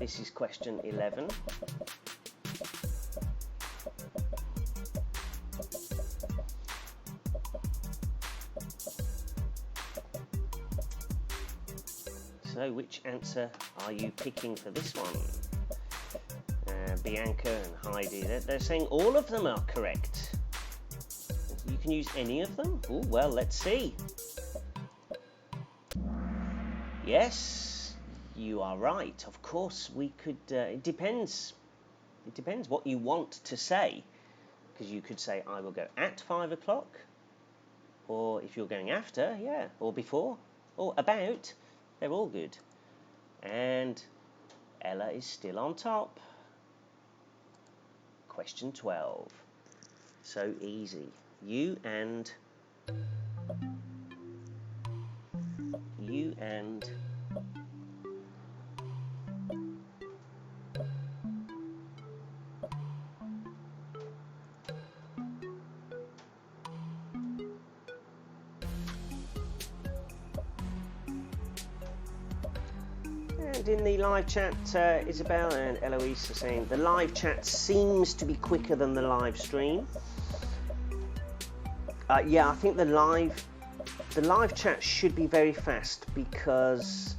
This is question 11. So, which answer are you picking for this one? Bianca and Heidi, they're saying all of them are correct. You can use any of them? Ooh, well, let's see. Yes, you are right. Of course, we could. It depends. It depends what you want to say, because you could say I will go at 5 o'clock, or if you're going after, yeah, or before, or about. They're all good. And Ella is still on top. Question 12. So easy. You and And in the live chat, Isabel and Eloise are saying the live chat seems to be quicker than the live stream. Yeah, I think the live chat should be very fast because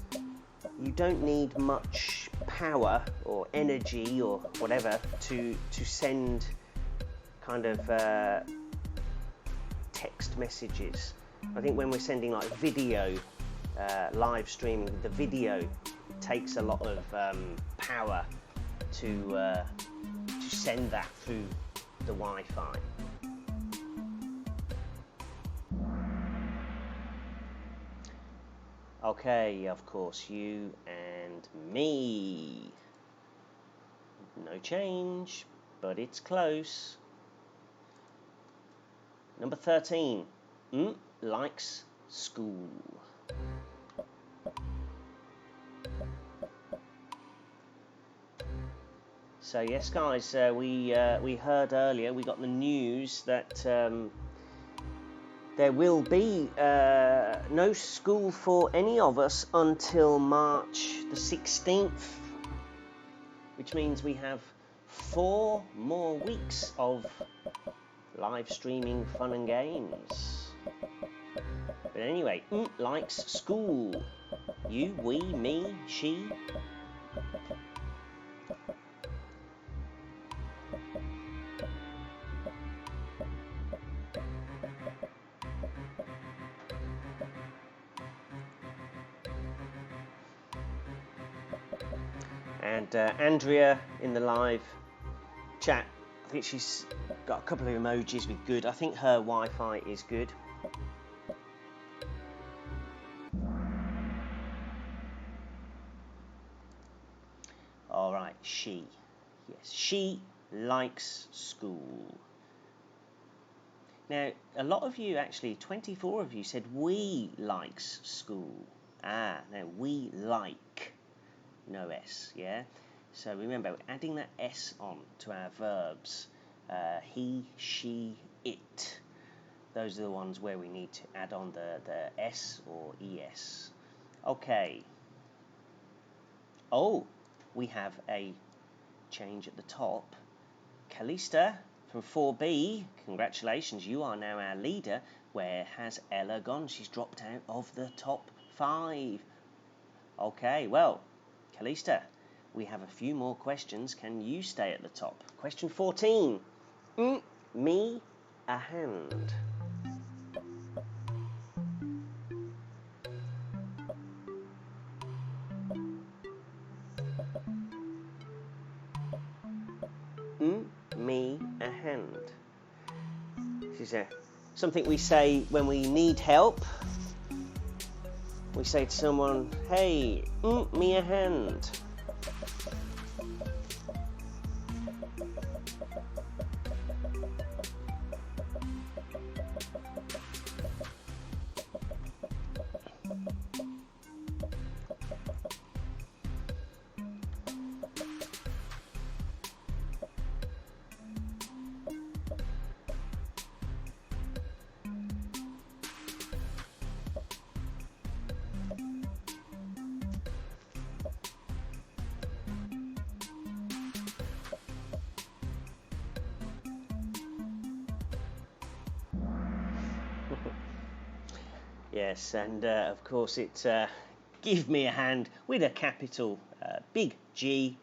you don't need much power or energy or whatever to send kind of text messages. I think when we're sending like video, live streaming, the video takes a lot of power to send that through the Wi-Fi. Okay, of course, you and me. No change, but it's close. Number 13. Likes school. So yes, guys, we heard earlier, we got the news that there will be no school for any of us until March the 16th, which means we have 4 more weeks of live streaming fun and games. But anyway, likes school. You, we, me, she. And Andrea in the live chat, I think she's got a couple of emojis with good. I think her Wi-Fi is good. All right, she. Yes, she likes school. Now, a lot of you, actually, 24 of you said we likes school. Now we like. No S, yeah? So remember, we're adding that S on to our verbs. He, she, it. Those are the ones where we need to add on the S or ES. Okay. Oh, we have a change at the top. Kalista from 4B, congratulations, you are now our leader. Where has Ella gone? She's dropped out of the top 5. Okay, well, Kalista, we have a few more questions. Can you stay at the top? Question 14. Me a hand. Me a hand. This is something we say when we need help. We say to someone, hey, me a hand. Yes, and of course it's give me a hand with a capital big G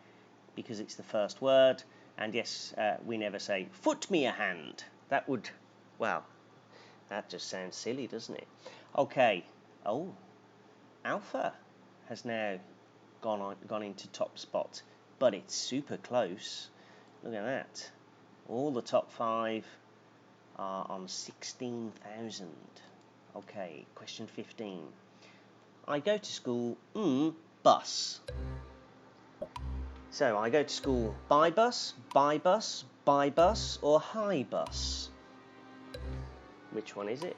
because it's the first word. And yes, we never say foot me a hand. That would, well, that just sounds silly, doesn't it? Okay. Oh, Alpha has now gone into top spot, but it's super close. Look at that. All the top 5 are on 16,000. Okay, question 15. I go to school, bus. So I go to school by bus, by bus, by bus, or high bus. Which one is it?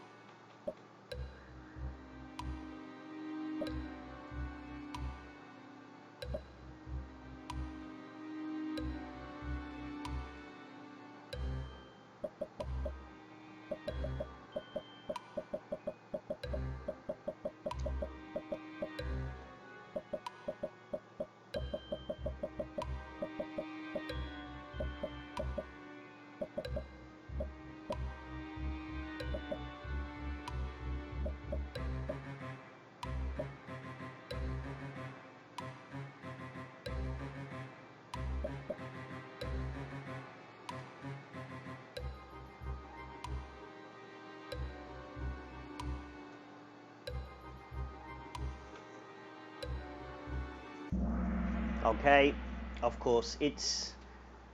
Okay, of course, it's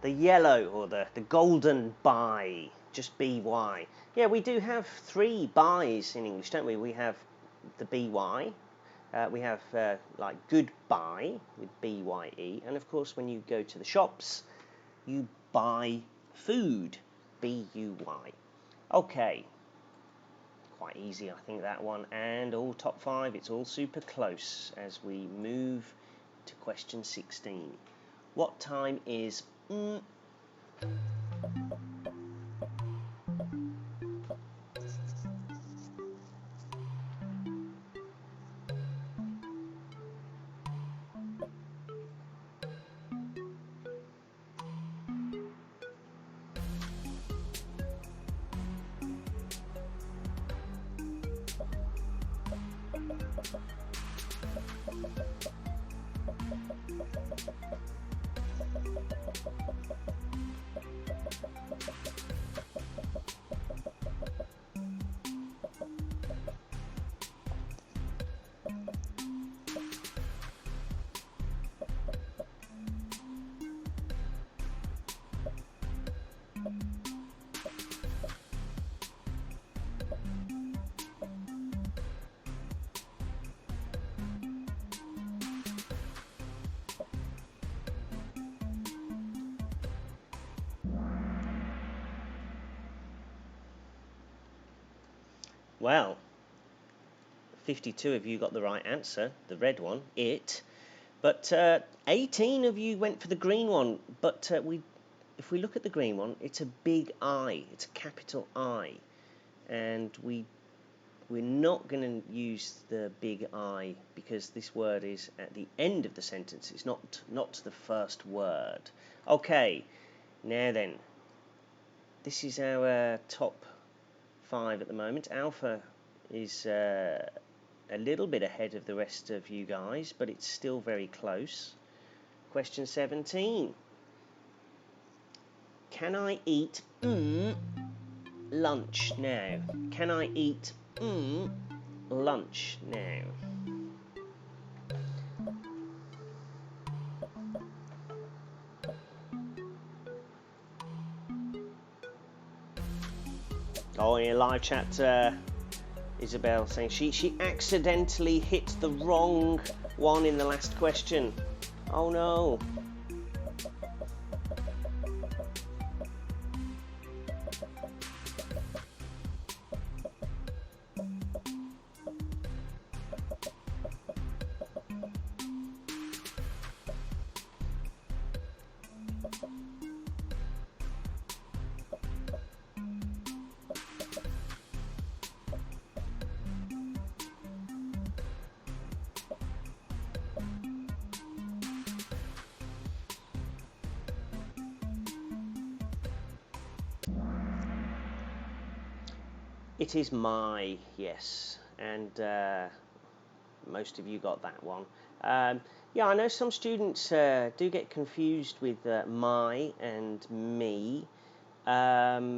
the yellow or the golden bye, just by. Yeah, we do have 3 byes in English, don't we? We have the by, we have like goodbye with bye, and of course when you go to the shops, you buy food, buy. Okay, quite easy I think that one, and all top 5, it's all super close as we move to question 16. What time is Well, 52 of you got the right answer, the red one, it. But 18 of you went for the green one. But if we look at the green one, it's a big I. It's a capital I. And we're not going to use the big I because this word is at the end of the sentence. It's not the first word. Okay, now then. This is our top 5 at the moment. Alpha is a little bit ahead of the rest of you guys, but it's still very close. Question 17. Can I eat lunch now? Can I eat lunch now? Oh, in a live chat, Isabel saying she accidentally hit the wrong one in the last question. Oh no. It is my, yes, and most of you got that one. Yeah, I know some students do get confused with my and me, but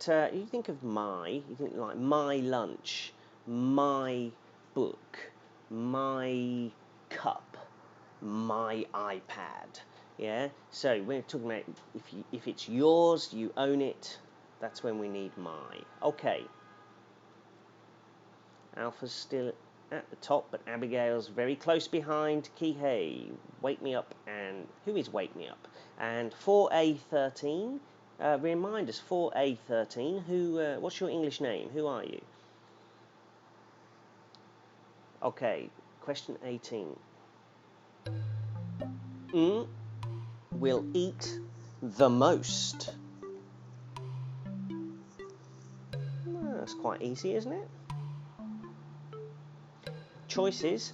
you think of my, you think like my lunch, my book, my cup, my iPad. Yeah, so we're talking about if it's yours, you own it. That's when we need my. Okay. Alpha's still at the top, but Abigail's very close behind. Kihei, Wake Me Up, and who is Wake Me Up? And 4A13, remind us, 4A13, who? What's your English name? Who are you? Okay, question 18. Will eat the most. That's quite easy, isn't it? Choices: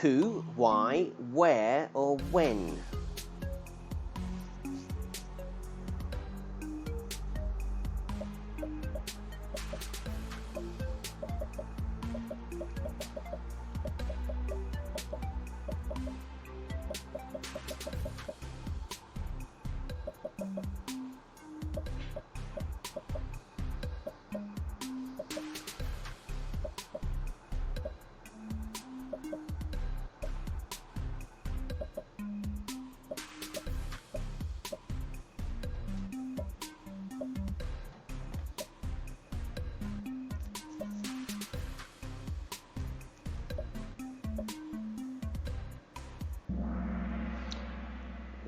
who, why, where, or when.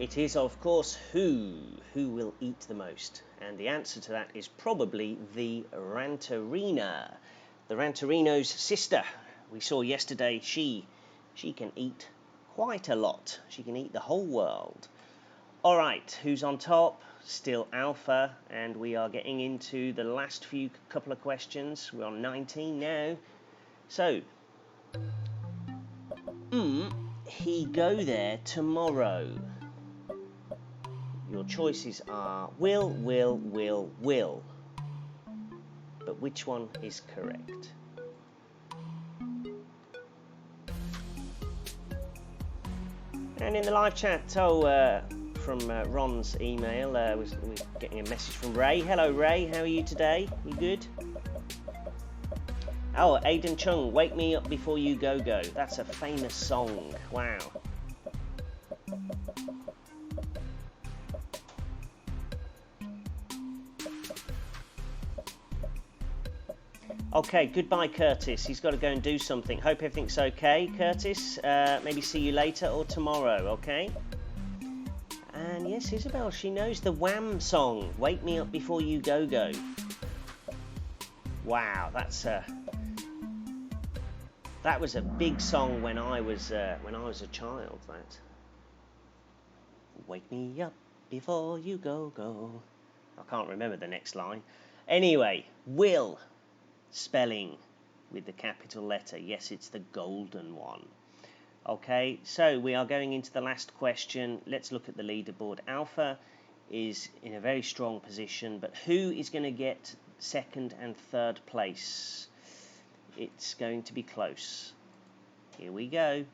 It is, of course, who. Who will eat the most? And the answer to that is probably the Rantarina. The Rantarino's sister. We saw yesterday she can eat quite a lot. She can eat the whole world. All right, who's on top? Still Alpha, and we are getting into the last couple of questions. We're on 19 now. So, he go there tomorrow. Your choices are will. But which one is correct? And in the live chat, from Ron's email, we're getting a message from Ray. Hello, Ray. How are you today? You good? Oh, Aidan Chung, Wake Me Up Before You Go Go. That's a famous song. Wow. Okay, goodbye, Curtis. He's got to go and do something. Hope everything's okay, Curtis. Maybe see you later or tomorrow, okay? And yes, Isabel, she knows the Wham song, Wake Me Up Before You Go Go. Wow, that was a big song when I was a child, that. Wake me up before you go. I can't remember the next line. Anyway, will. Spelling with the capital letter. Yes, it's the golden one. Okay, so we are going into the last question. Let's look at the leaderboard. Alpha is in a very strong position, but who is going to get second and third place? It's going to be close. Here we go.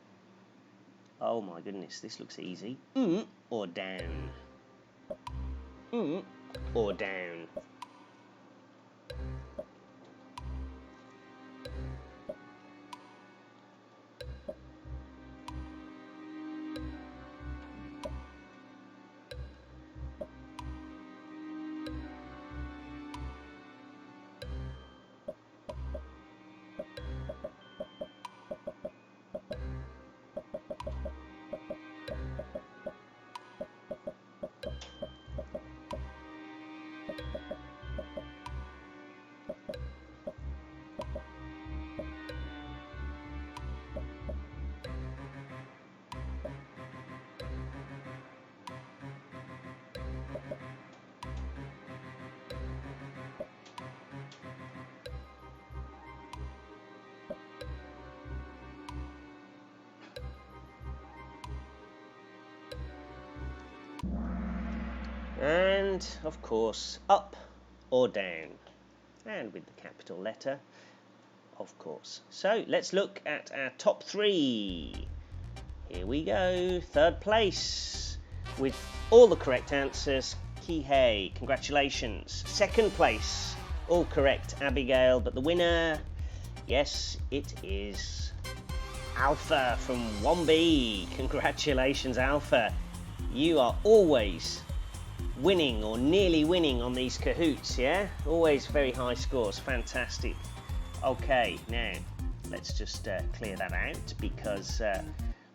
Oh my goodness, this looks easy. Or down. Or down. And, of course, up or down. And with the capital letter, of course. So, let's look at our top three. Here we go. Third place with all the correct answers. Kihei, congratulations. Second place, all correct, Abigail. But the winner, yes, it is Alpha from 1B. Congratulations, Alpha. You are always winning or nearly winning on these Kahoots, yeah? Always very high scores. Fantastic. Okay, now let's just clear that out because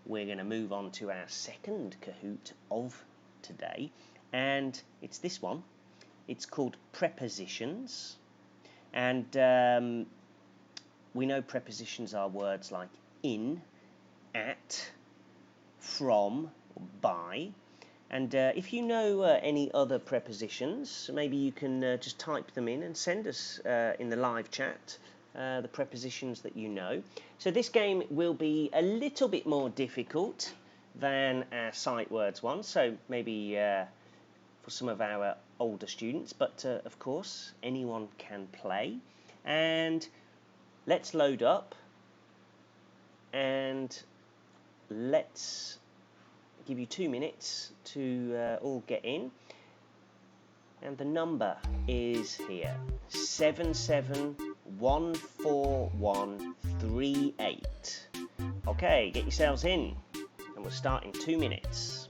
we're going to move on to our second Kahoot of today, and it's this one. It's called Prepositions, and we know prepositions are words like in, at, from, by. And if you know any other prepositions, maybe you can just type them in and send us in the live chat the prepositions that you know. So this game will be a little bit more difficult than our sight words one, so maybe for some of our older students, but of course anyone can play. And let's load up and let's give you 2 minutes to all get in, and the number is here, 77141138. Okay, get yourselves in and we'll start in 2 minutes.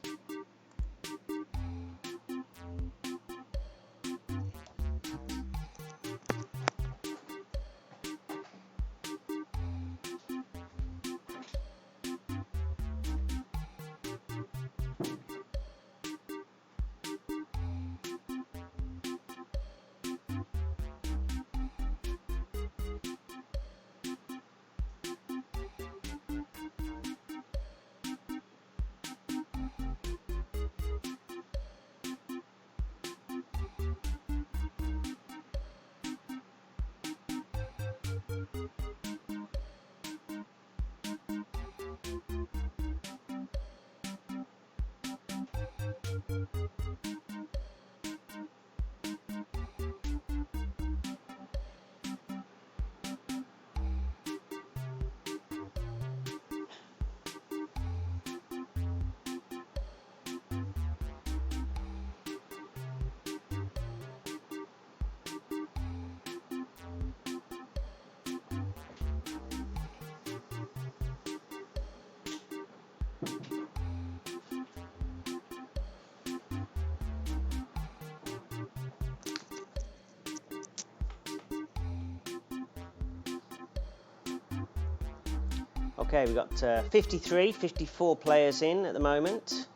Okay, we've got 54 players in at the moment.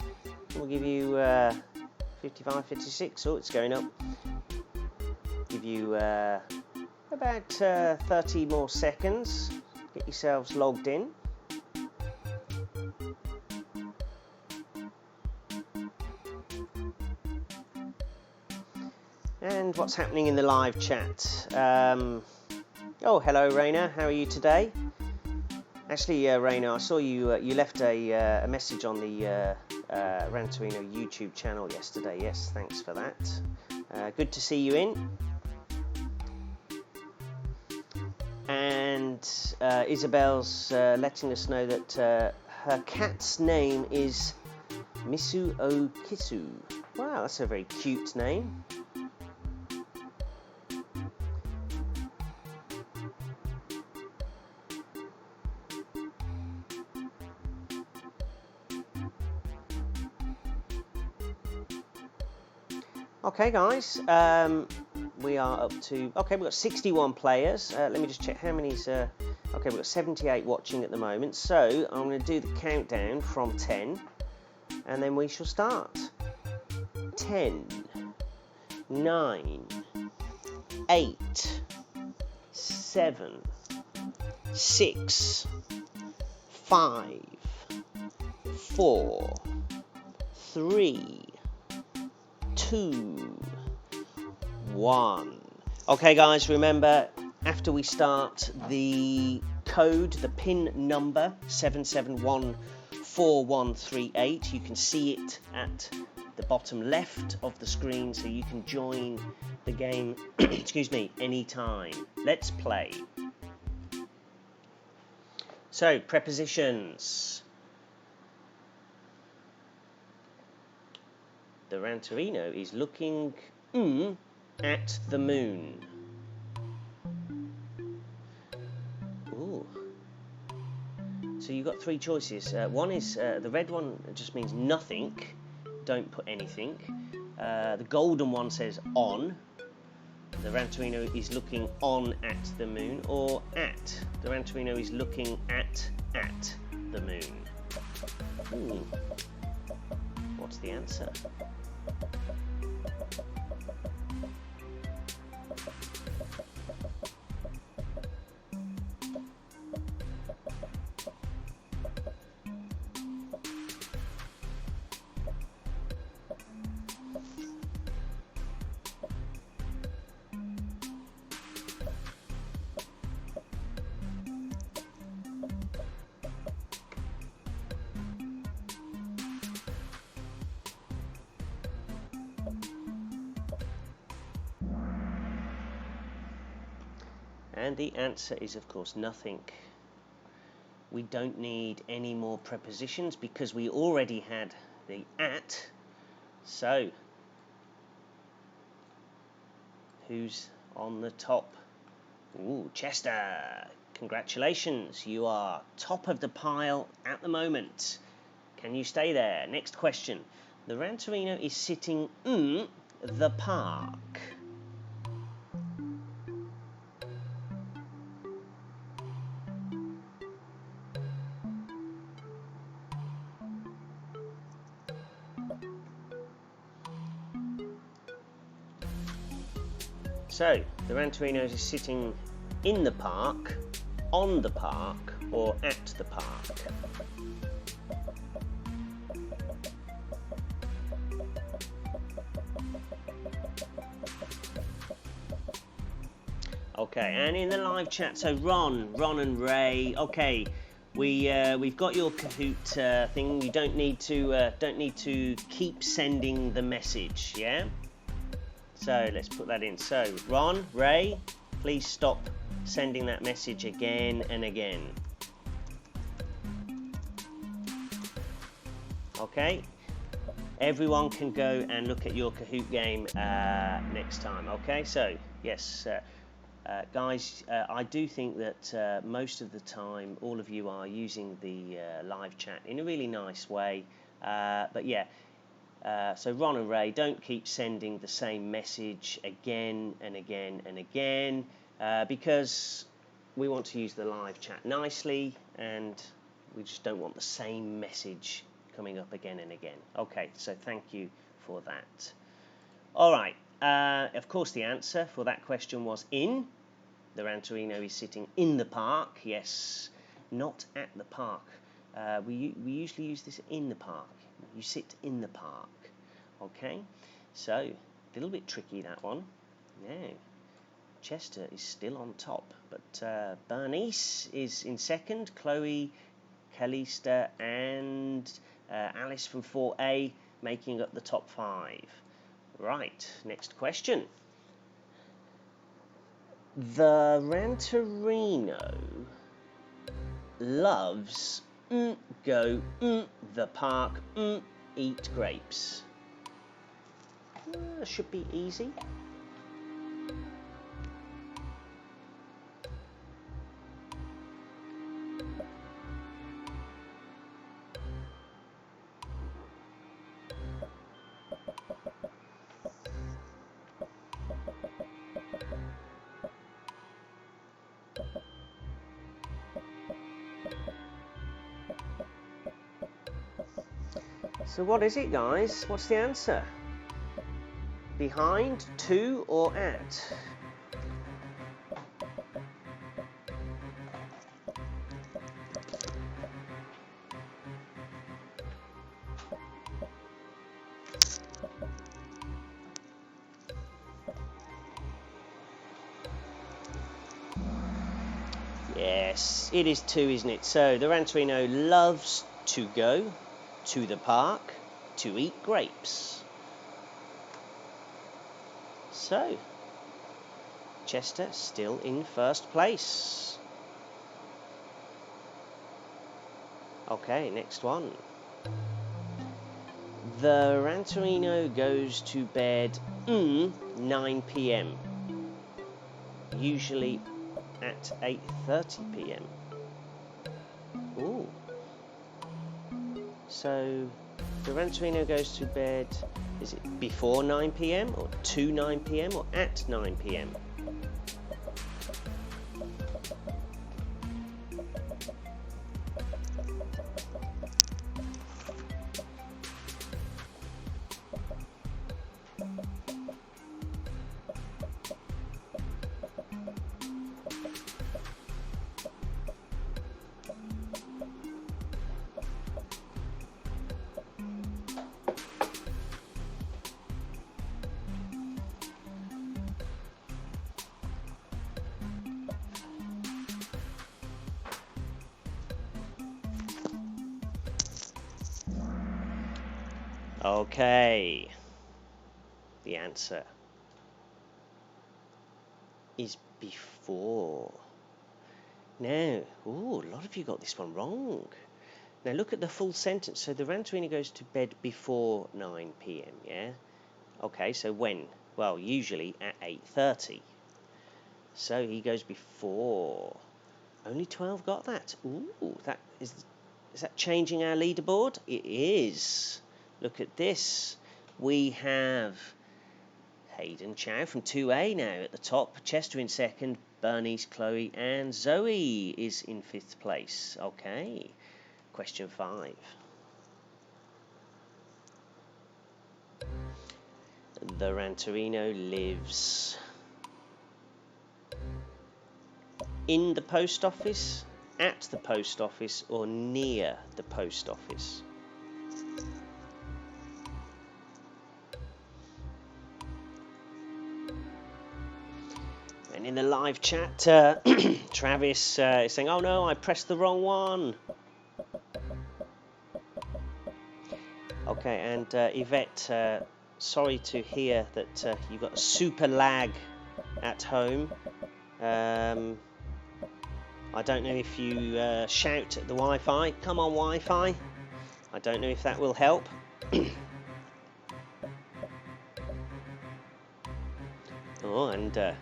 We'll give you 55, 56. Oh, it's going up. Give you about 30 more seconds. Get yourselves logged in. And what's happening in the live chat? Oh, hello, Raina. How are you today? Actually, Raina, I saw you. You left a message on the Gran Torino YouTube channel yesterday. Yes, thanks for that. Good to see you in. And Isabel's letting us know that her cat's name is Misu Okisu. Wow, that's a very cute name. Okay, guys, we are up to, okay, we've got 61 players. Let me just check how many's, okay, we've got 78 watching at the moment. So I'm going to do the countdown from 10, and then we shall start. 10, 9, 8, 7, 6, 5, 4, 3, 2, 1. Okay, guys, remember, after we start, the code, the PIN number, 7714138, you can see it at the bottom left of the screen, so you can join the game, excuse me, anytime. Let's play. So, prepositions. The Gran Torino is looking at the moon. Ooh. So you've got three choices. One is the red one just means nothing. Don't put anything. The golden one says on. The Gran Torino is looking on at the moon, or at. The Gran Torino is looking at the moon. Ooh. What's the answer? And the answer is, of course, nothing. We don't need any more prepositions because we already had the at. So, who's on the top? Ooh, Chester. Congratulations. You are top of the pile at the moment. Can you stay there? Next question. The Gran Torino is sitting in the park. So, the Gran Torino is sitting in the park, on the park, or at the park. Okay, and in the live chat, so Ron and Ray. Okay, we've got your Kahoot thing. You don't need to keep sending the message. Yeah. So let's put that in. So Ron, Ray, please stop sending that message again and again. Okay. Everyone can go and look at your Kahoot game next time. Okay. So yes. Guys, I do think that most of the time all of you are using the live chat in a really nice way. But yeah, so Ron and Ray, don't keep sending the same message again and again and again because we want to use the live chat nicely, and we just don't want the same message coming up again and again. Okay, so thank you for that. All right, of course the answer for that question was in. The Rantorino is sitting in the park. Yes, not at the park. We usually use this in the park. You sit in the park. Okay, so a little bit tricky, that one. Now, Chester is still on top, but Bernice is in second. Chloe, Calista, and Alice from 4A making up the top 5. Right, next question. The Rantorino loves go the park eat grapes. Should be easy. So what is it, guys? What's the answer? Behind, to, or at? Yes, it is to, isn't it? So the Rantorino loves to go to the park to eat grapes. So, Chester still in first place. Okay, next one. The Rantorino goes to bed 9 p.m. Usually at 8:30 p.m. Ooh. So the Rantorino goes to bed, is it before 9 p.m. or to 9 p.m. or at 9 p.m.? Okay, the answer is before. Now, a lot of you got this one wrong. Now look at the full sentence. So the Rantorino goes to bed before 9 p.m, yeah? Okay, so when? Well, usually at 8:30. So he goes before. Only 12 got that. Ooh, that is that changing our leaderboard? It is. Look at this. We have Hayden Chow from 2A now at the top. Chester in second. Bernice, Chloe, and Zoe is in 5th place. Okay. Question 5. The Rantorino lives in the post office, at the post office, or near the post office. And in the live chat, Travis is saying, oh no, I pressed the wrong one. Okay, and Yvette, sorry to hear that you got a super lag at home. I don't know if you shout at the Wi-Fi. Come on, Wi-Fi. I don't know if that will help. Oh, and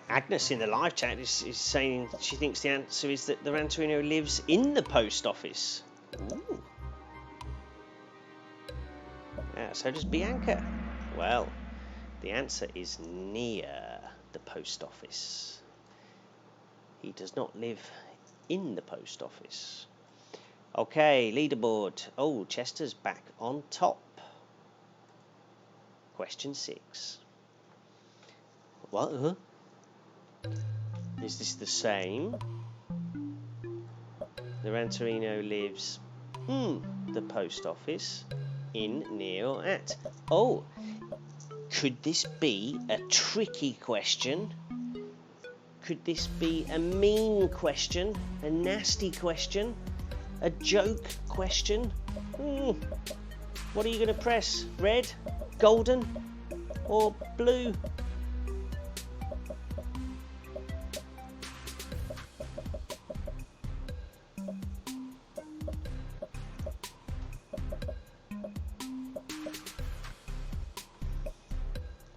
Agnes in the live chat is saying she thinks the answer is that the Rantorino lives in the post office. Ooh. So does Bianca. Well, the answer is near the post office. He does not live in the post office. Okay, leaderboard. Oh, Chester's back on top. Question 6. What? Huh? Is this the same? The Ranterino lives the post office in, near, or at. Oh, could this be a tricky question? Could this be a mean question? A nasty question? A joke question? What are you going to press? Red, golden, or blue?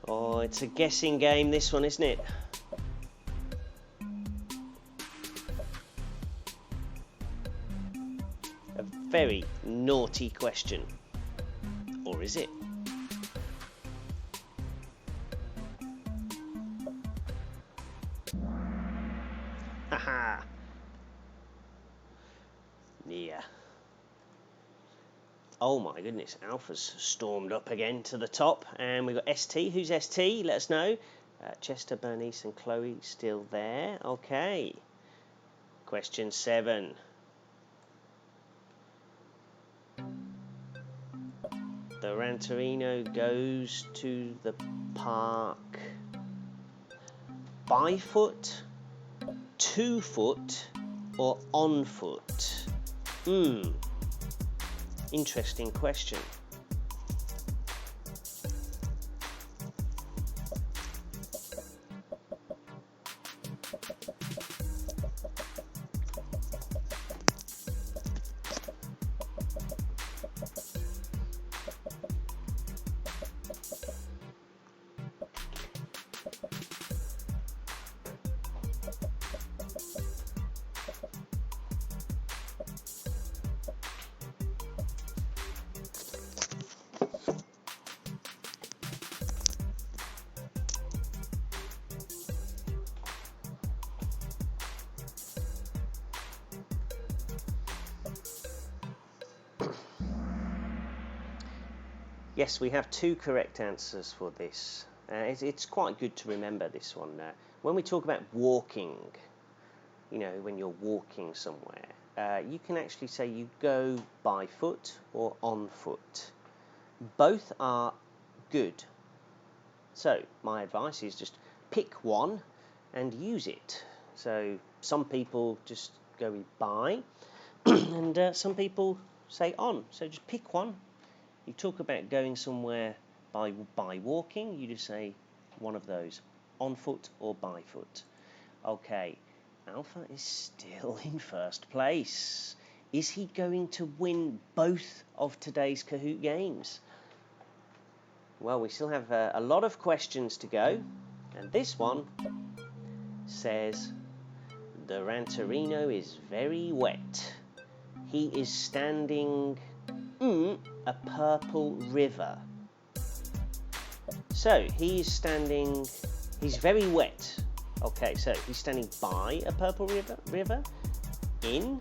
Oh, it's a guessing game, this one, isn't it? A very naughty question. Or is it? Haha. Yeah. Oh my goodness, Alpha's stormed up again to the top. And we've got ST. Who's ST? Let us know. Chester, Bernice and Chloe still there. Okay. Question 7. The Ranterino goes to the park by foot, 2 foot, or on foot? Interesting question. Yes, we have 2 correct answers for this. It's quite good to remember this one. When we talk about walking, you know, when you're walking somewhere, you can actually say you go by foot or on foot. Both are good. So my advice is just pick one and use it. So some people just go with by and some people say on. So just pick one. You talk about going somewhere by walking, you just say one of those, on foot or by foot. Okay, Alpha is still in first place. Is he going to win both of today's Kahoot games? Well, we still have a lot of questions to go, and this one says, the Ranterino is very wet. He is standing a purple river. So he's very wet. Okay, so he's standing by a purple river, in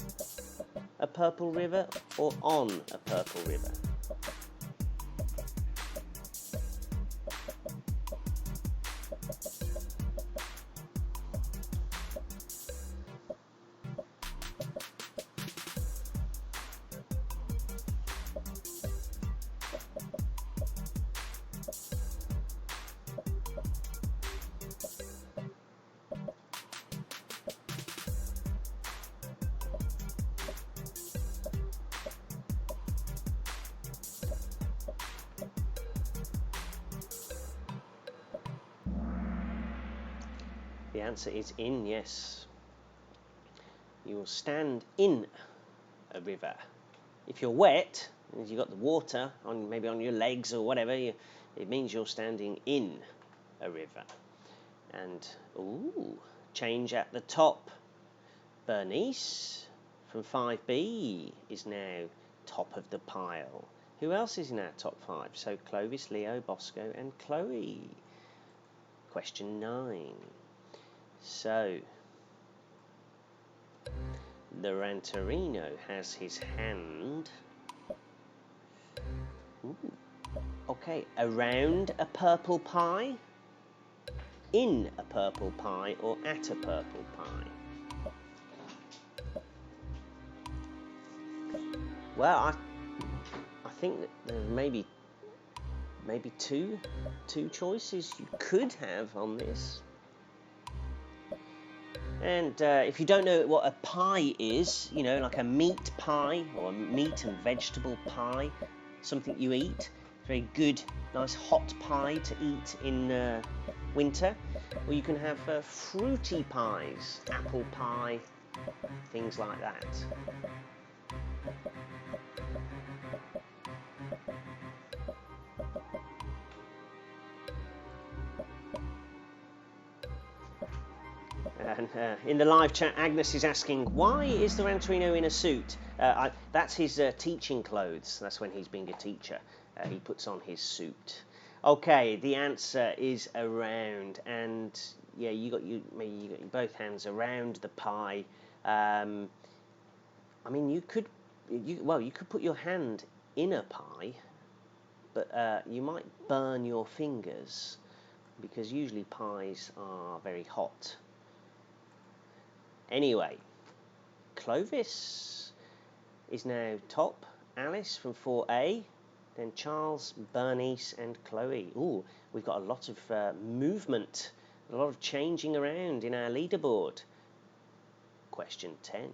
a purple river, or on a purple river? The answer is in, yes. You will stand in a river. If you're wet, and you've got the water on maybe on your legs or whatever, it means you're standing in a river. And change at the top. Bernice from 5B is now top of the pile. Who else is in our top 5? So Clovis, Leo, Bosco and Chloe. Question 9. So, The Ranterino has his hand. Ooh. Okay, around a purple pie, in a purple pie, or at a purple pie? Well, I think that there may be two choices you could have on this. And if you don't know what a pie is, you know, like a meat pie or a meat and vegetable pie, something you eat, very good, nice hot pie to eat in winter. Or you can have fruity pies, apple pie, things like that. And in the live chat, Agnes is asking, why is the Ranterino in a suit? That's his teaching clothes. That's when he's being a teacher. He puts on his suit. Okay, the answer is around, and yeah, you got both hands around the pie. I mean, you could put your hand in a pie, but you might burn your fingers because usually pies are very hot. Anyway, Clovis is now top. Alice from 4A, then Charles, Bernice, and Chloe. Ooh, we've got a lot of movement, a lot of changing around in our leaderboard. Question 10.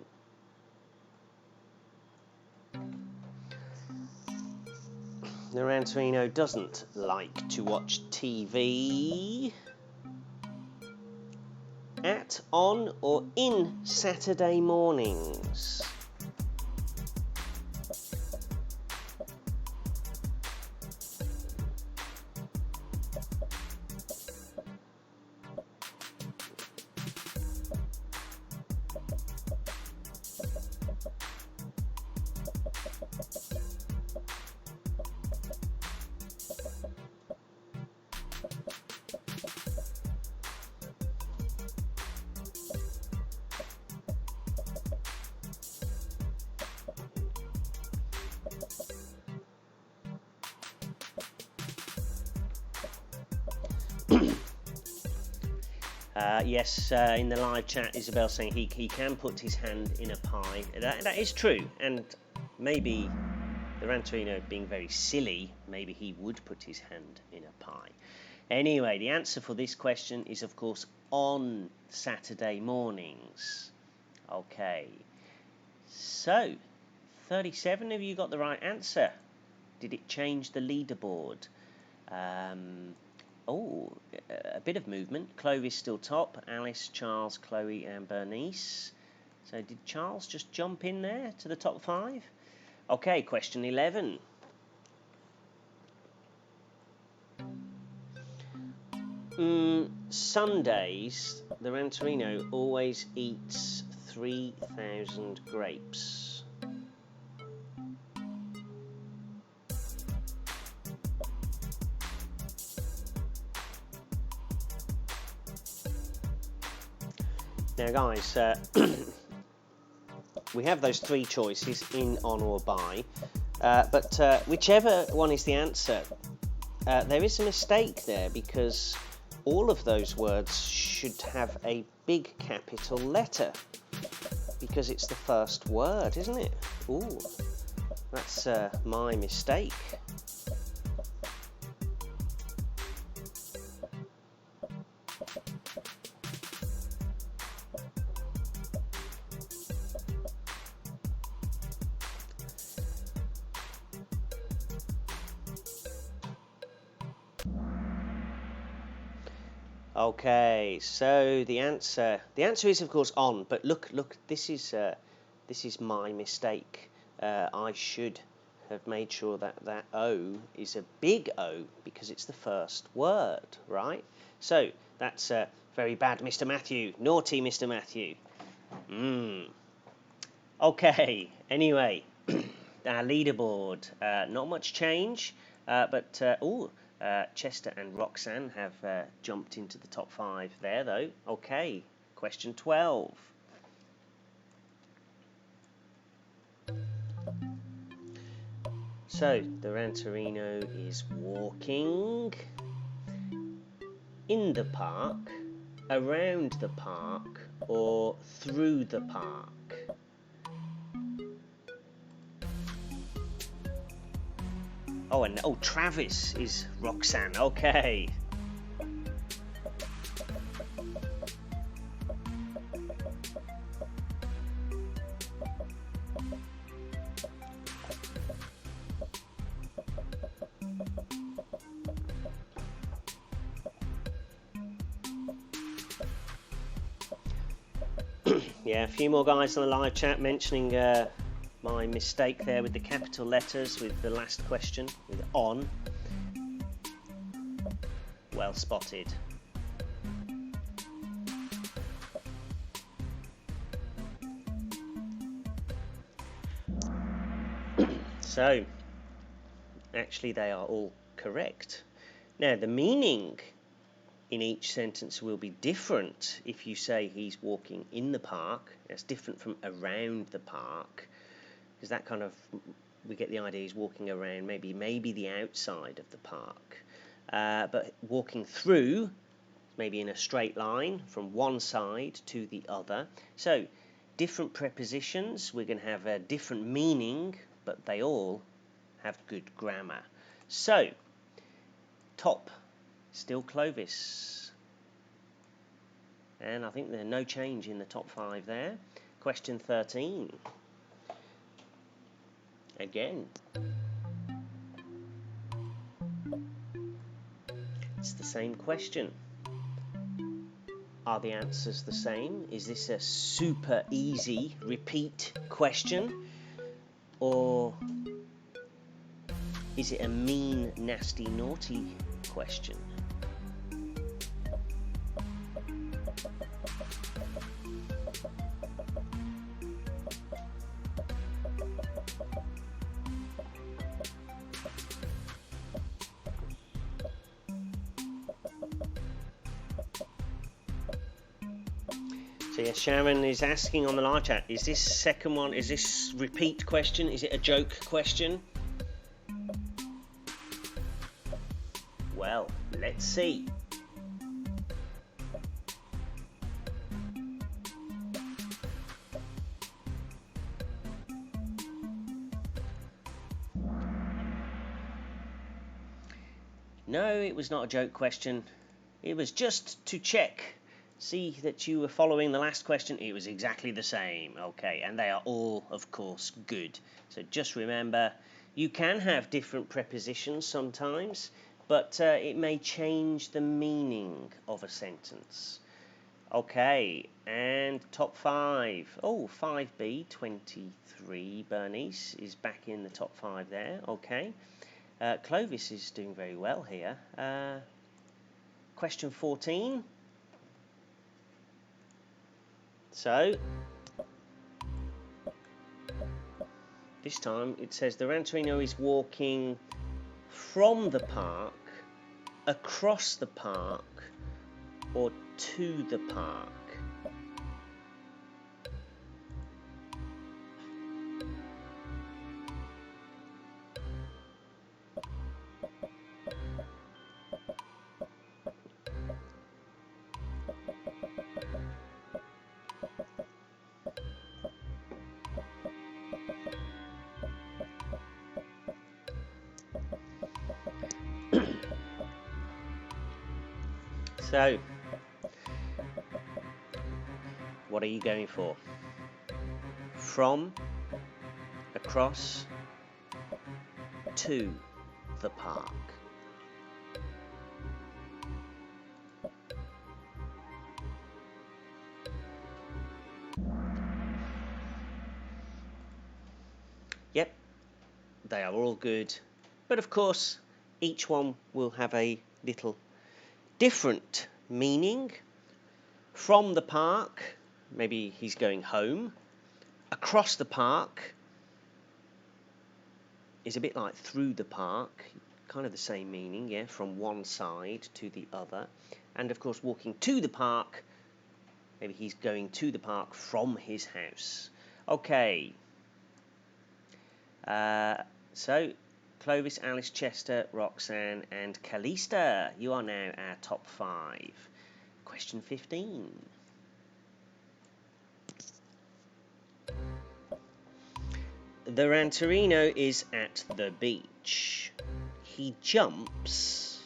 The Ranterino doesn't like to watch TV. At, on, or in Saturday mornings? Yes, in the live chat, Isabel saying he can put his hand in a pie. That is true, and maybe the Ranterino being very silly, maybe he would put his hand in a pie. Anyway, the answer for this question is, of course, on Saturday mornings. Okay, so 37 of you got the right answer. Did it change the leaderboard? Oh, a bit of movement. Chloe's still top. Alice, Charles, Chloe, and Bernice. So did Charles just jump in there to the top 5? Okay, question 11. Sundays, the Ranterino always eats 3,000 grapes. Now, guys, we have those 3 choices, in, on, or by, but whichever one is the answer, there is a mistake there because all of those words should have a big capital letter because it's the first word, isn't it? Ooh, that's my mistake. Okay, so the answer is of course on, but look, this is my mistake. I should have made sure that O is a big O because it's the first word, right? So that's very bad, Mr. Matthew. Naughty, Mr. Matthew. Okay, anyway, our leaderboard, not much change, but Chester and Roxanne have jumped into the top 5 there, though. Okay, question 12. So the Rantorino is walking in the park, around the park, or through the park. Oh, and Travis is Roxanne. Okay. Yeah, a few more guys on the live chat mentioning my mistake there with the capital letters with the last question with on. Well spotted. So, actually they are all correct. Now, the meaning in each sentence will be different. If you say he's walking in the park, that's different from around the park, because that kind of, we get the idea he's walking around maybe the outside of the park. But walking through, maybe in a straight line from one side to the other. So different prepositions, we're going to have a different meaning, but they all have good grammar. So, top, still Clovis. And I think there's no change in the top 5 there. Question 13. Again. It's the same question. Are the answers the same? Is this a super easy repeat question? Or is it a mean, nasty, naughty question? So yeah, Sharon is asking on the live chat, is this second one, is this repeat question? Is it a joke question? Well, let's see. No, it was not a joke question. It was just to check, see that you were following the last question. It was exactly the same. Okay, and they are all, of course, good. So just remember, you can have different prepositions sometimes, but it may change the meaning of a sentence. Okay, and top 5. Oh, 5B, 23. Bernice is back in the top 5 there. Okay. Clovis is doing very well here. Question 14. So, this time it says the Rantorino is walking from the park, across the park, or to the park. So, what are you going for? From, across, to the park. Yep, they are all good. But of course, each one will have a little different meaning. From the park, maybe he's going home. Across the park is a bit like through the park, kind of the same meaning, yeah, from one side to the other. And of course, walking to the park, maybe he's going to the park from his house. Okay. So Clovis, Alice, Chester, Roxanne, and Calista. You are now our top 5. Question 15. The Ranterino is at the beach. He jumps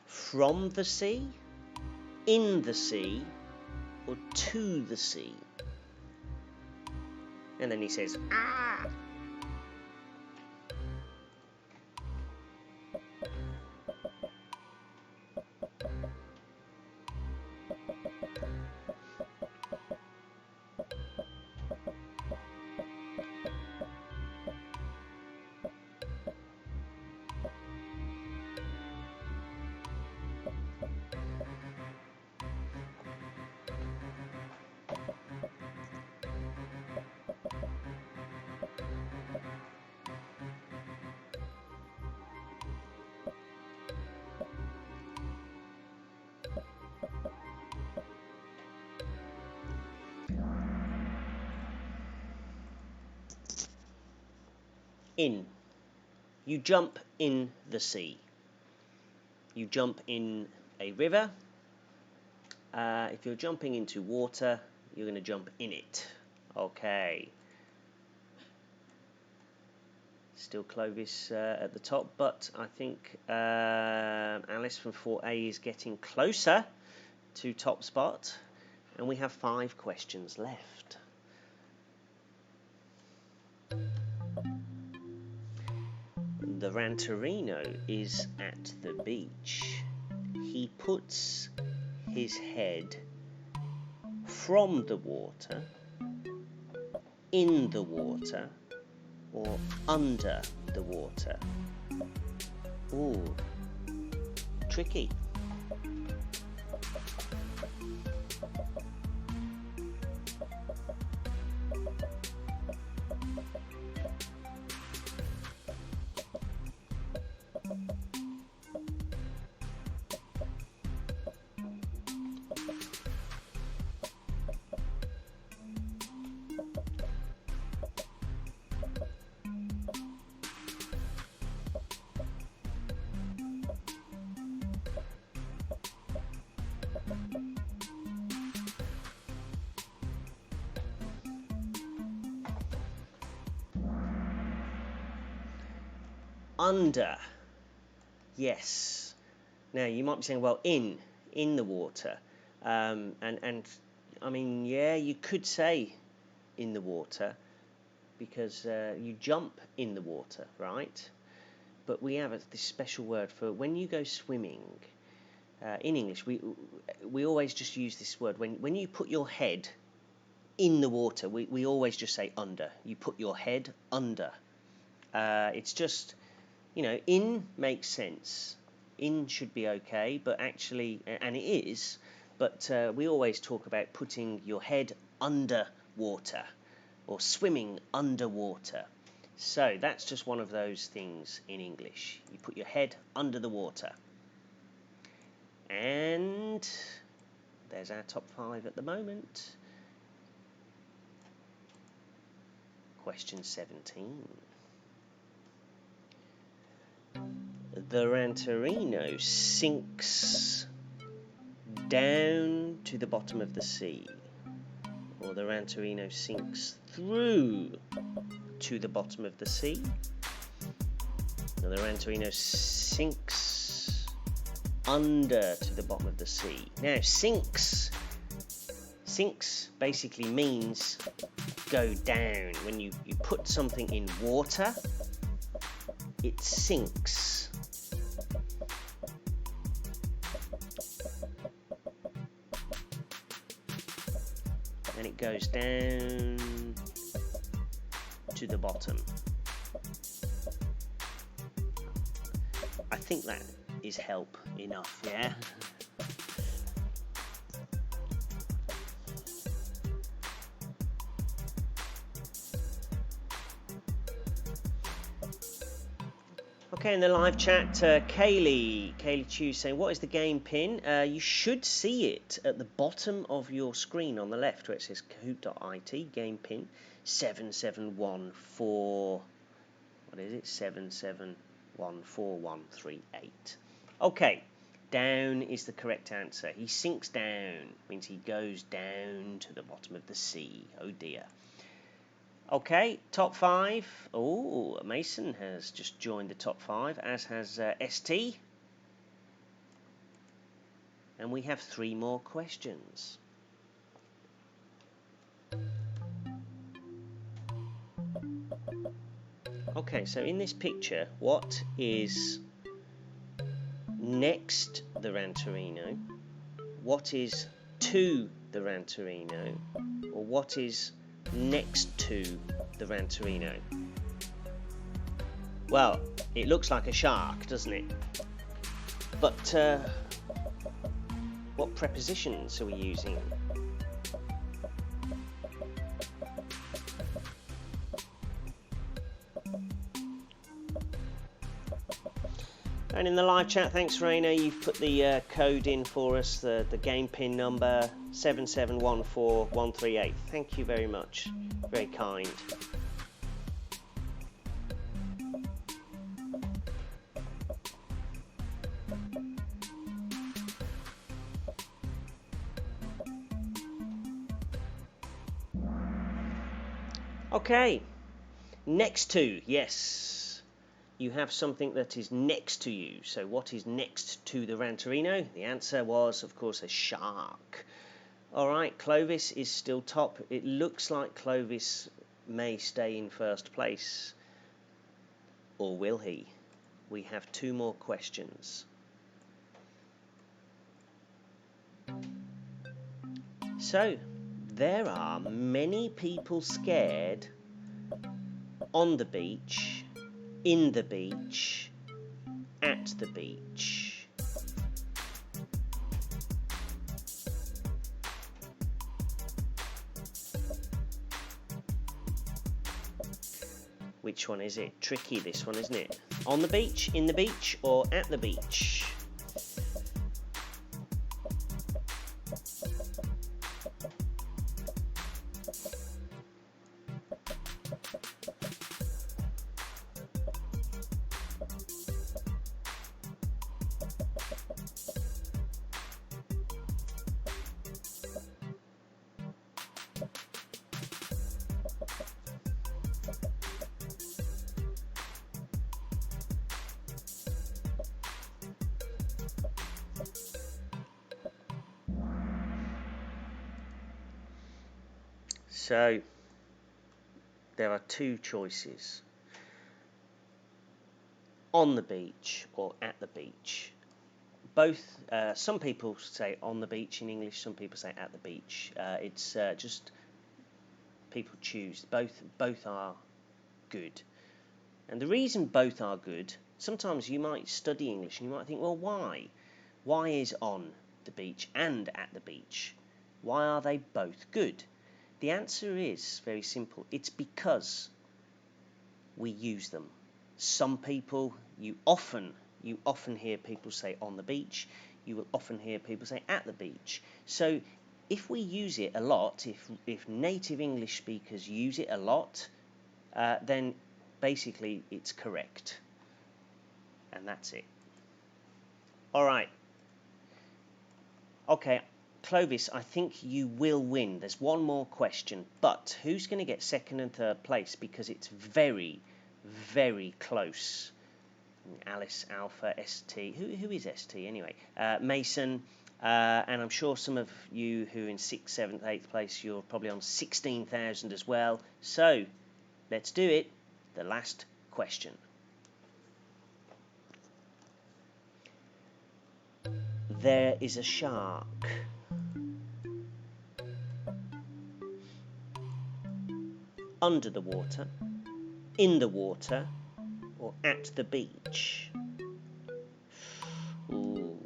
from the sea, in the sea, or to the sea. And then he says, ah! In. You jump in the sea. You jump in a river. If you're jumping into water, you're going to jump in it. Okay. Still Clovis at the top, but I think Alice from 4A is getting closer to top spot. And we have 5 questions left. The Ranterino is at the beach. He puts his head from the water, in the water, or under the water. Ooh, tricky. Under. Yes. Now you might be saying, well, in the water, and I mean, yeah, you could say in the water because you jump in the water, right? But we have this special word for when you go swimming. In English, we always just use this word when you put your head in the water. We always just say under. You put your head under. It's just, you know, in makes sense. In should be okay, but actually, and it is, but we always talk about putting your head under water or swimming underwater. So that's just one of those things in English. You put your head under the water. And there's our top 5 at the moment. Question 17. The Ranterino sinks down to the bottom of the sea. Or the Ranterino sinks through to the bottom of the sea. And the Ranterino sinks under to the bottom of the sea. Now, sinks basically means go down. When you put something in water, it sinks. And it goes down to the bottom. I think that is help enough, yeah? Okay, in the live chat, Kaylee Chu saying, what is the game pin? You should see it at the bottom of your screen on the left where it says Kahoot.it, game pin 7714 what is it? 7714138. Okay, down is the correct answer. He sinks down, means he goes down to the bottom of the sea. Oh dear. Okay, top 5. Oh, Mason has just joined the top 5, as has ST. And we have 3 more questions. Okay, so in this picture, what is next the Rantorino? What is to the Rantorino? Or what is next to the Rantorino? Well, it looks like a shark, doesn't it? But what prepositions are we using? And in the live chat, thanks Raina, you've put the code in for us, the game pin number 7714138. Thank you very much, very kind. Okay, next to, yes. You have something that is next to you. So what is next to the Rantorino? The answer was, of course, a shark. All right, Clovis is still top. It looks like Clovis may stay in first place. Or will he? We have 2 more questions. So, there are many people scared on the beach, in the beach, at the beach. Which one is it? Tricky, this one, isn't it? On the beach, in the beach, or at the beach? So, there are 2 choices. On the beach or at the beach. Both, some people say on the beach in English, some people say at the beach. It's just people choose. Both are good. And the reason both are good, sometimes you might study English and you might think, well, why? Why is on the beach and at the beach? Why are they both good? The answer is very simple. It's because we use them. Some people, you often hear people say on the beach. You will often hear people say at the beach. So if we use it a lot, if native English speakers use it a lot, then basically it's correct. And that's it. All right. Okay. Clovis, I think you will win. There's 1 more question, but who's going to get 2nd and 3rd place? Because it's very, very close. Alice, Alpha, ST. Who is ST anyway? Mason, and I'm sure some of you who are in 6th, 7th, 8th place, you're probably on 16,000 as well. So, let's do it. The last question. There is a shark. Under the water, in the water, or at the beach? Ooh.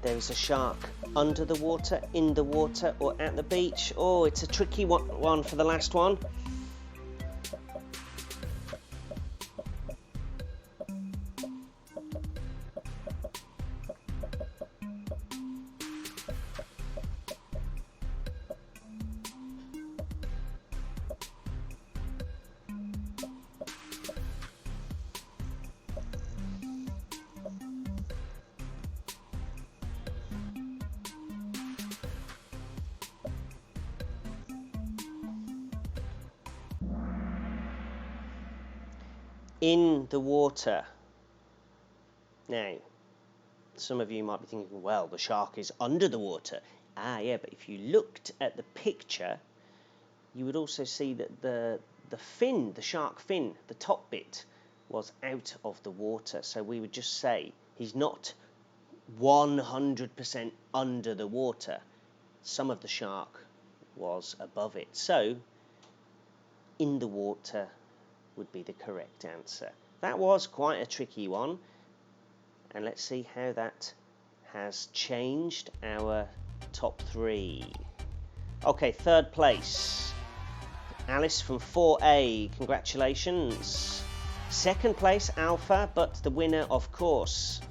There is a shark under the water, in the water, or at the beach. Oh, it's a tricky one for the last one. in the water. Now, some of you might be thinking, well, the shark is under the water. Ah, yeah, but if you looked at the picture, you would also see that the fin, the shark fin, the top bit, was out of the water. So we would just say he's not 100% under the water. Some of the shark was above it. So in the water would be the correct answer. That was quite a tricky one. And let's see how that has changed our top 3. Okay, third place. Alice from 4A, congratulations. Second place, Alpha, but the winner, of course,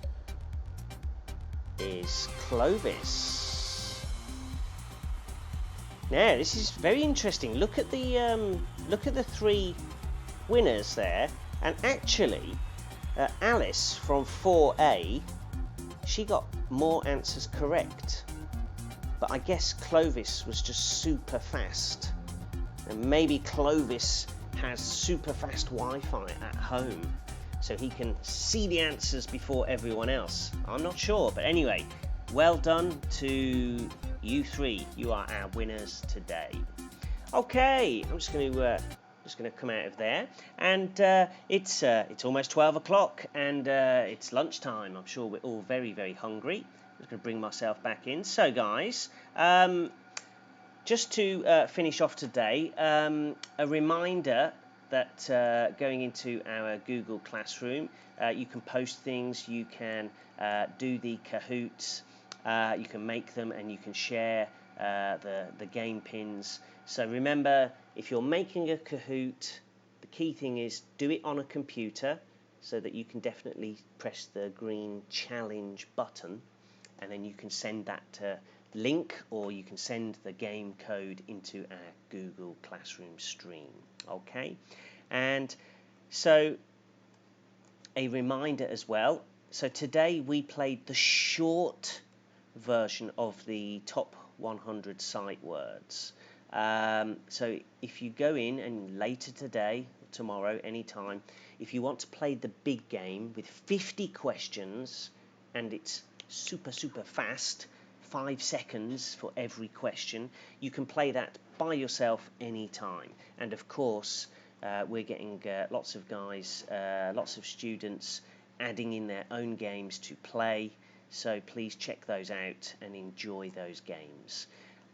is Clovis. Now, this is very interesting. Look at the 3 winners there, and actually, Alice from 4A, she got more answers correct. But I guess Clovis was just super fast. And maybe Clovis has super fast Wi-Fi at home, so he can see the answers before everyone else. I'm not sure, but anyway, well done to you 3. You are our winners today. Okay, I'm just going to come out of there, and it's almost 12 o'clock, and it's lunchtime. I'm sure we're all very, very hungry. I'm just going to bring myself back in. So, guys, just to finish off today, a reminder that going into our Google Classroom, you can post things, you can do the Kahoots, you can make them, and you can share the game pins. So remember, if you're making a Kahoot, the key thing is do it on a computer so that you can definitely press the green challenge button, and then you can send that link, or you can send the game code into our Google Classroom stream. Okay, and so a reminder as well. So today we played the short version of the top 100 sight words. So if you go in and later today, tomorrow, anytime, if you want to play the big game with 50 questions and it's super, super fast, 5 seconds for every question, you can play that by yourself anytime. And of course, we're getting lots of guys, lots of students adding in their own games to play. So please check those out and enjoy those games.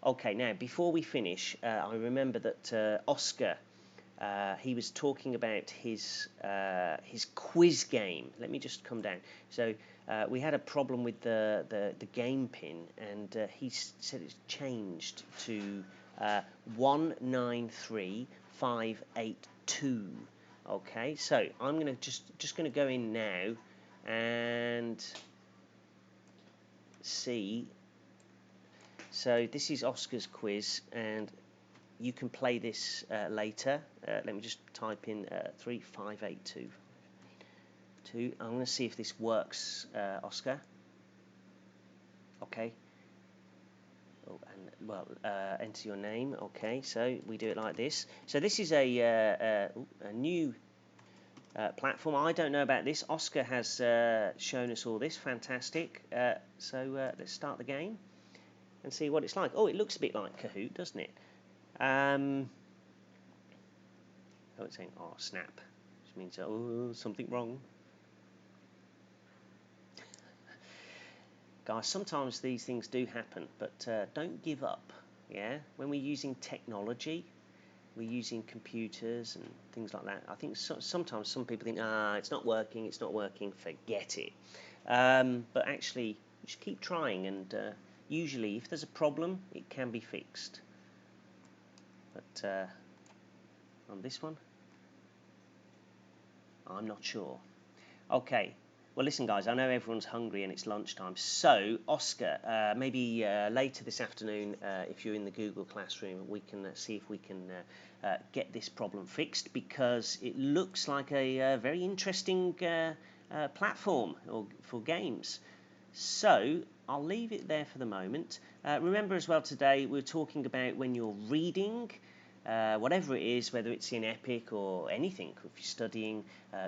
Okay, now before we finish, I remember that Oscar, he was talking about his quiz game. Let me just come down. So we had a problem with the game pin, and he said it's changed to 193582. Okay, so I'm gonna just gonna go in now and see. So this is Oscar's quiz, and you can play this later. Let me just type in 3582. I'm going to see if this works, Oscar. Okay. Oh, and well, enter your name. Okay, so we do it like this. So this is a new platform. I don't know about this. Oscar has shown us all this. Fantastic. So let's start the game and see what it's like. Oh, it looks a bit like Kahoot, doesn't it? Oh, it's saying, oh, snap, which means, oh, something wrong. Guys, sometimes these things do happen, but don't give up, yeah? When we're using technology, we're using computers and things like that. I think sometimes some people think, it's not working, forget it. But actually, just keep trying, and usually, if there's a problem, it can be fixed. But on this one, I'm not sure. Okay, well listen guys, I know everyone's hungry and it's lunchtime, so Oscar, maybe later this afternoon, if you're in the Google Classroom, we can see if we can get this problem fixed, because it looks like a very interesting platform for games. So I'll leave it there for the moment. Remember as well, today we're talking about when you're reading, whatever it is, whether it's in Epic or anything. If you're studying,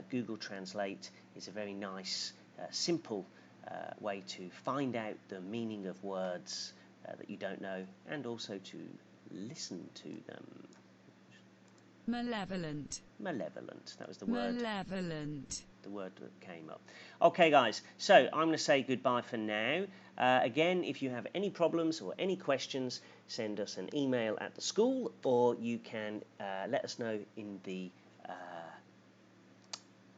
Google Translate is a very nice, simple way to find out the meaning of words that you don't know, and also to listen to them. Malevolent. Malevolent. That was the word. Malevolent. The word that came up. Okay, guys. So I'm going to say goodbye for now. Again, if you have any problems or any questions, send us an email at the school, or you can let us know in the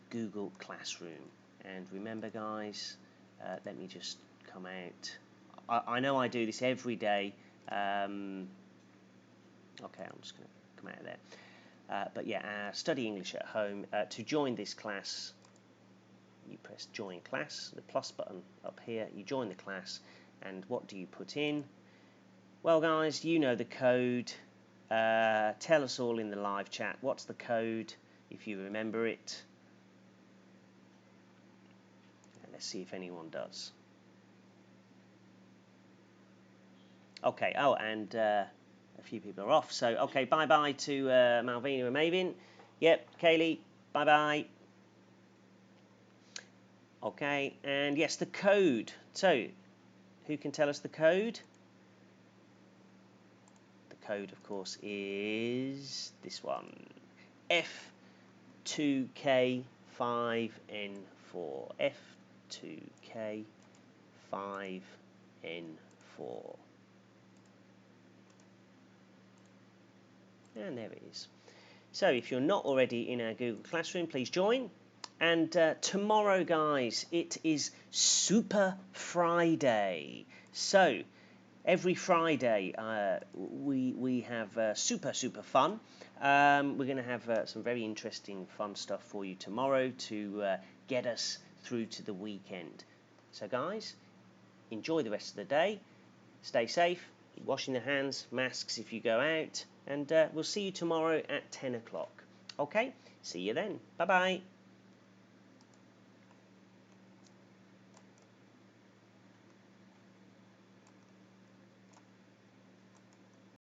Google Classroom. And remember, guys, let me just come out. I know I do this every day. Okay, I'm just going to come out of there. But yeah, study English at home. To join this class, you press join class, the plus button up here, you join the class, and what do you put in? Well, guys, you know the code. Tell us all in the live chat, what's the code, if you remember it. And let's see if anyone does. Okay, oh, and a few people are off, so okay, bye-bye to Malvina and Mavin. Yep, Kaylee, bye-bye. Okay, and yes, the code. So, who can tell us the code? The code, of course, is this one. F2K5N4. F2K5N4. And there it is. So if you're not already in our Google Classroom, please join. And tomorrow, guys, it is Super Friday. So every Friday we have super fun. We're going to have some very interesting fun stuff for you tomorrow to get us through to the weekend. So guys, enjoy the rest of the day. Stay safe. Keep washing the hands, masks if you go out. And we'll see you tomorrow at 10 o'clock. Okay? See you then. Bye-bye.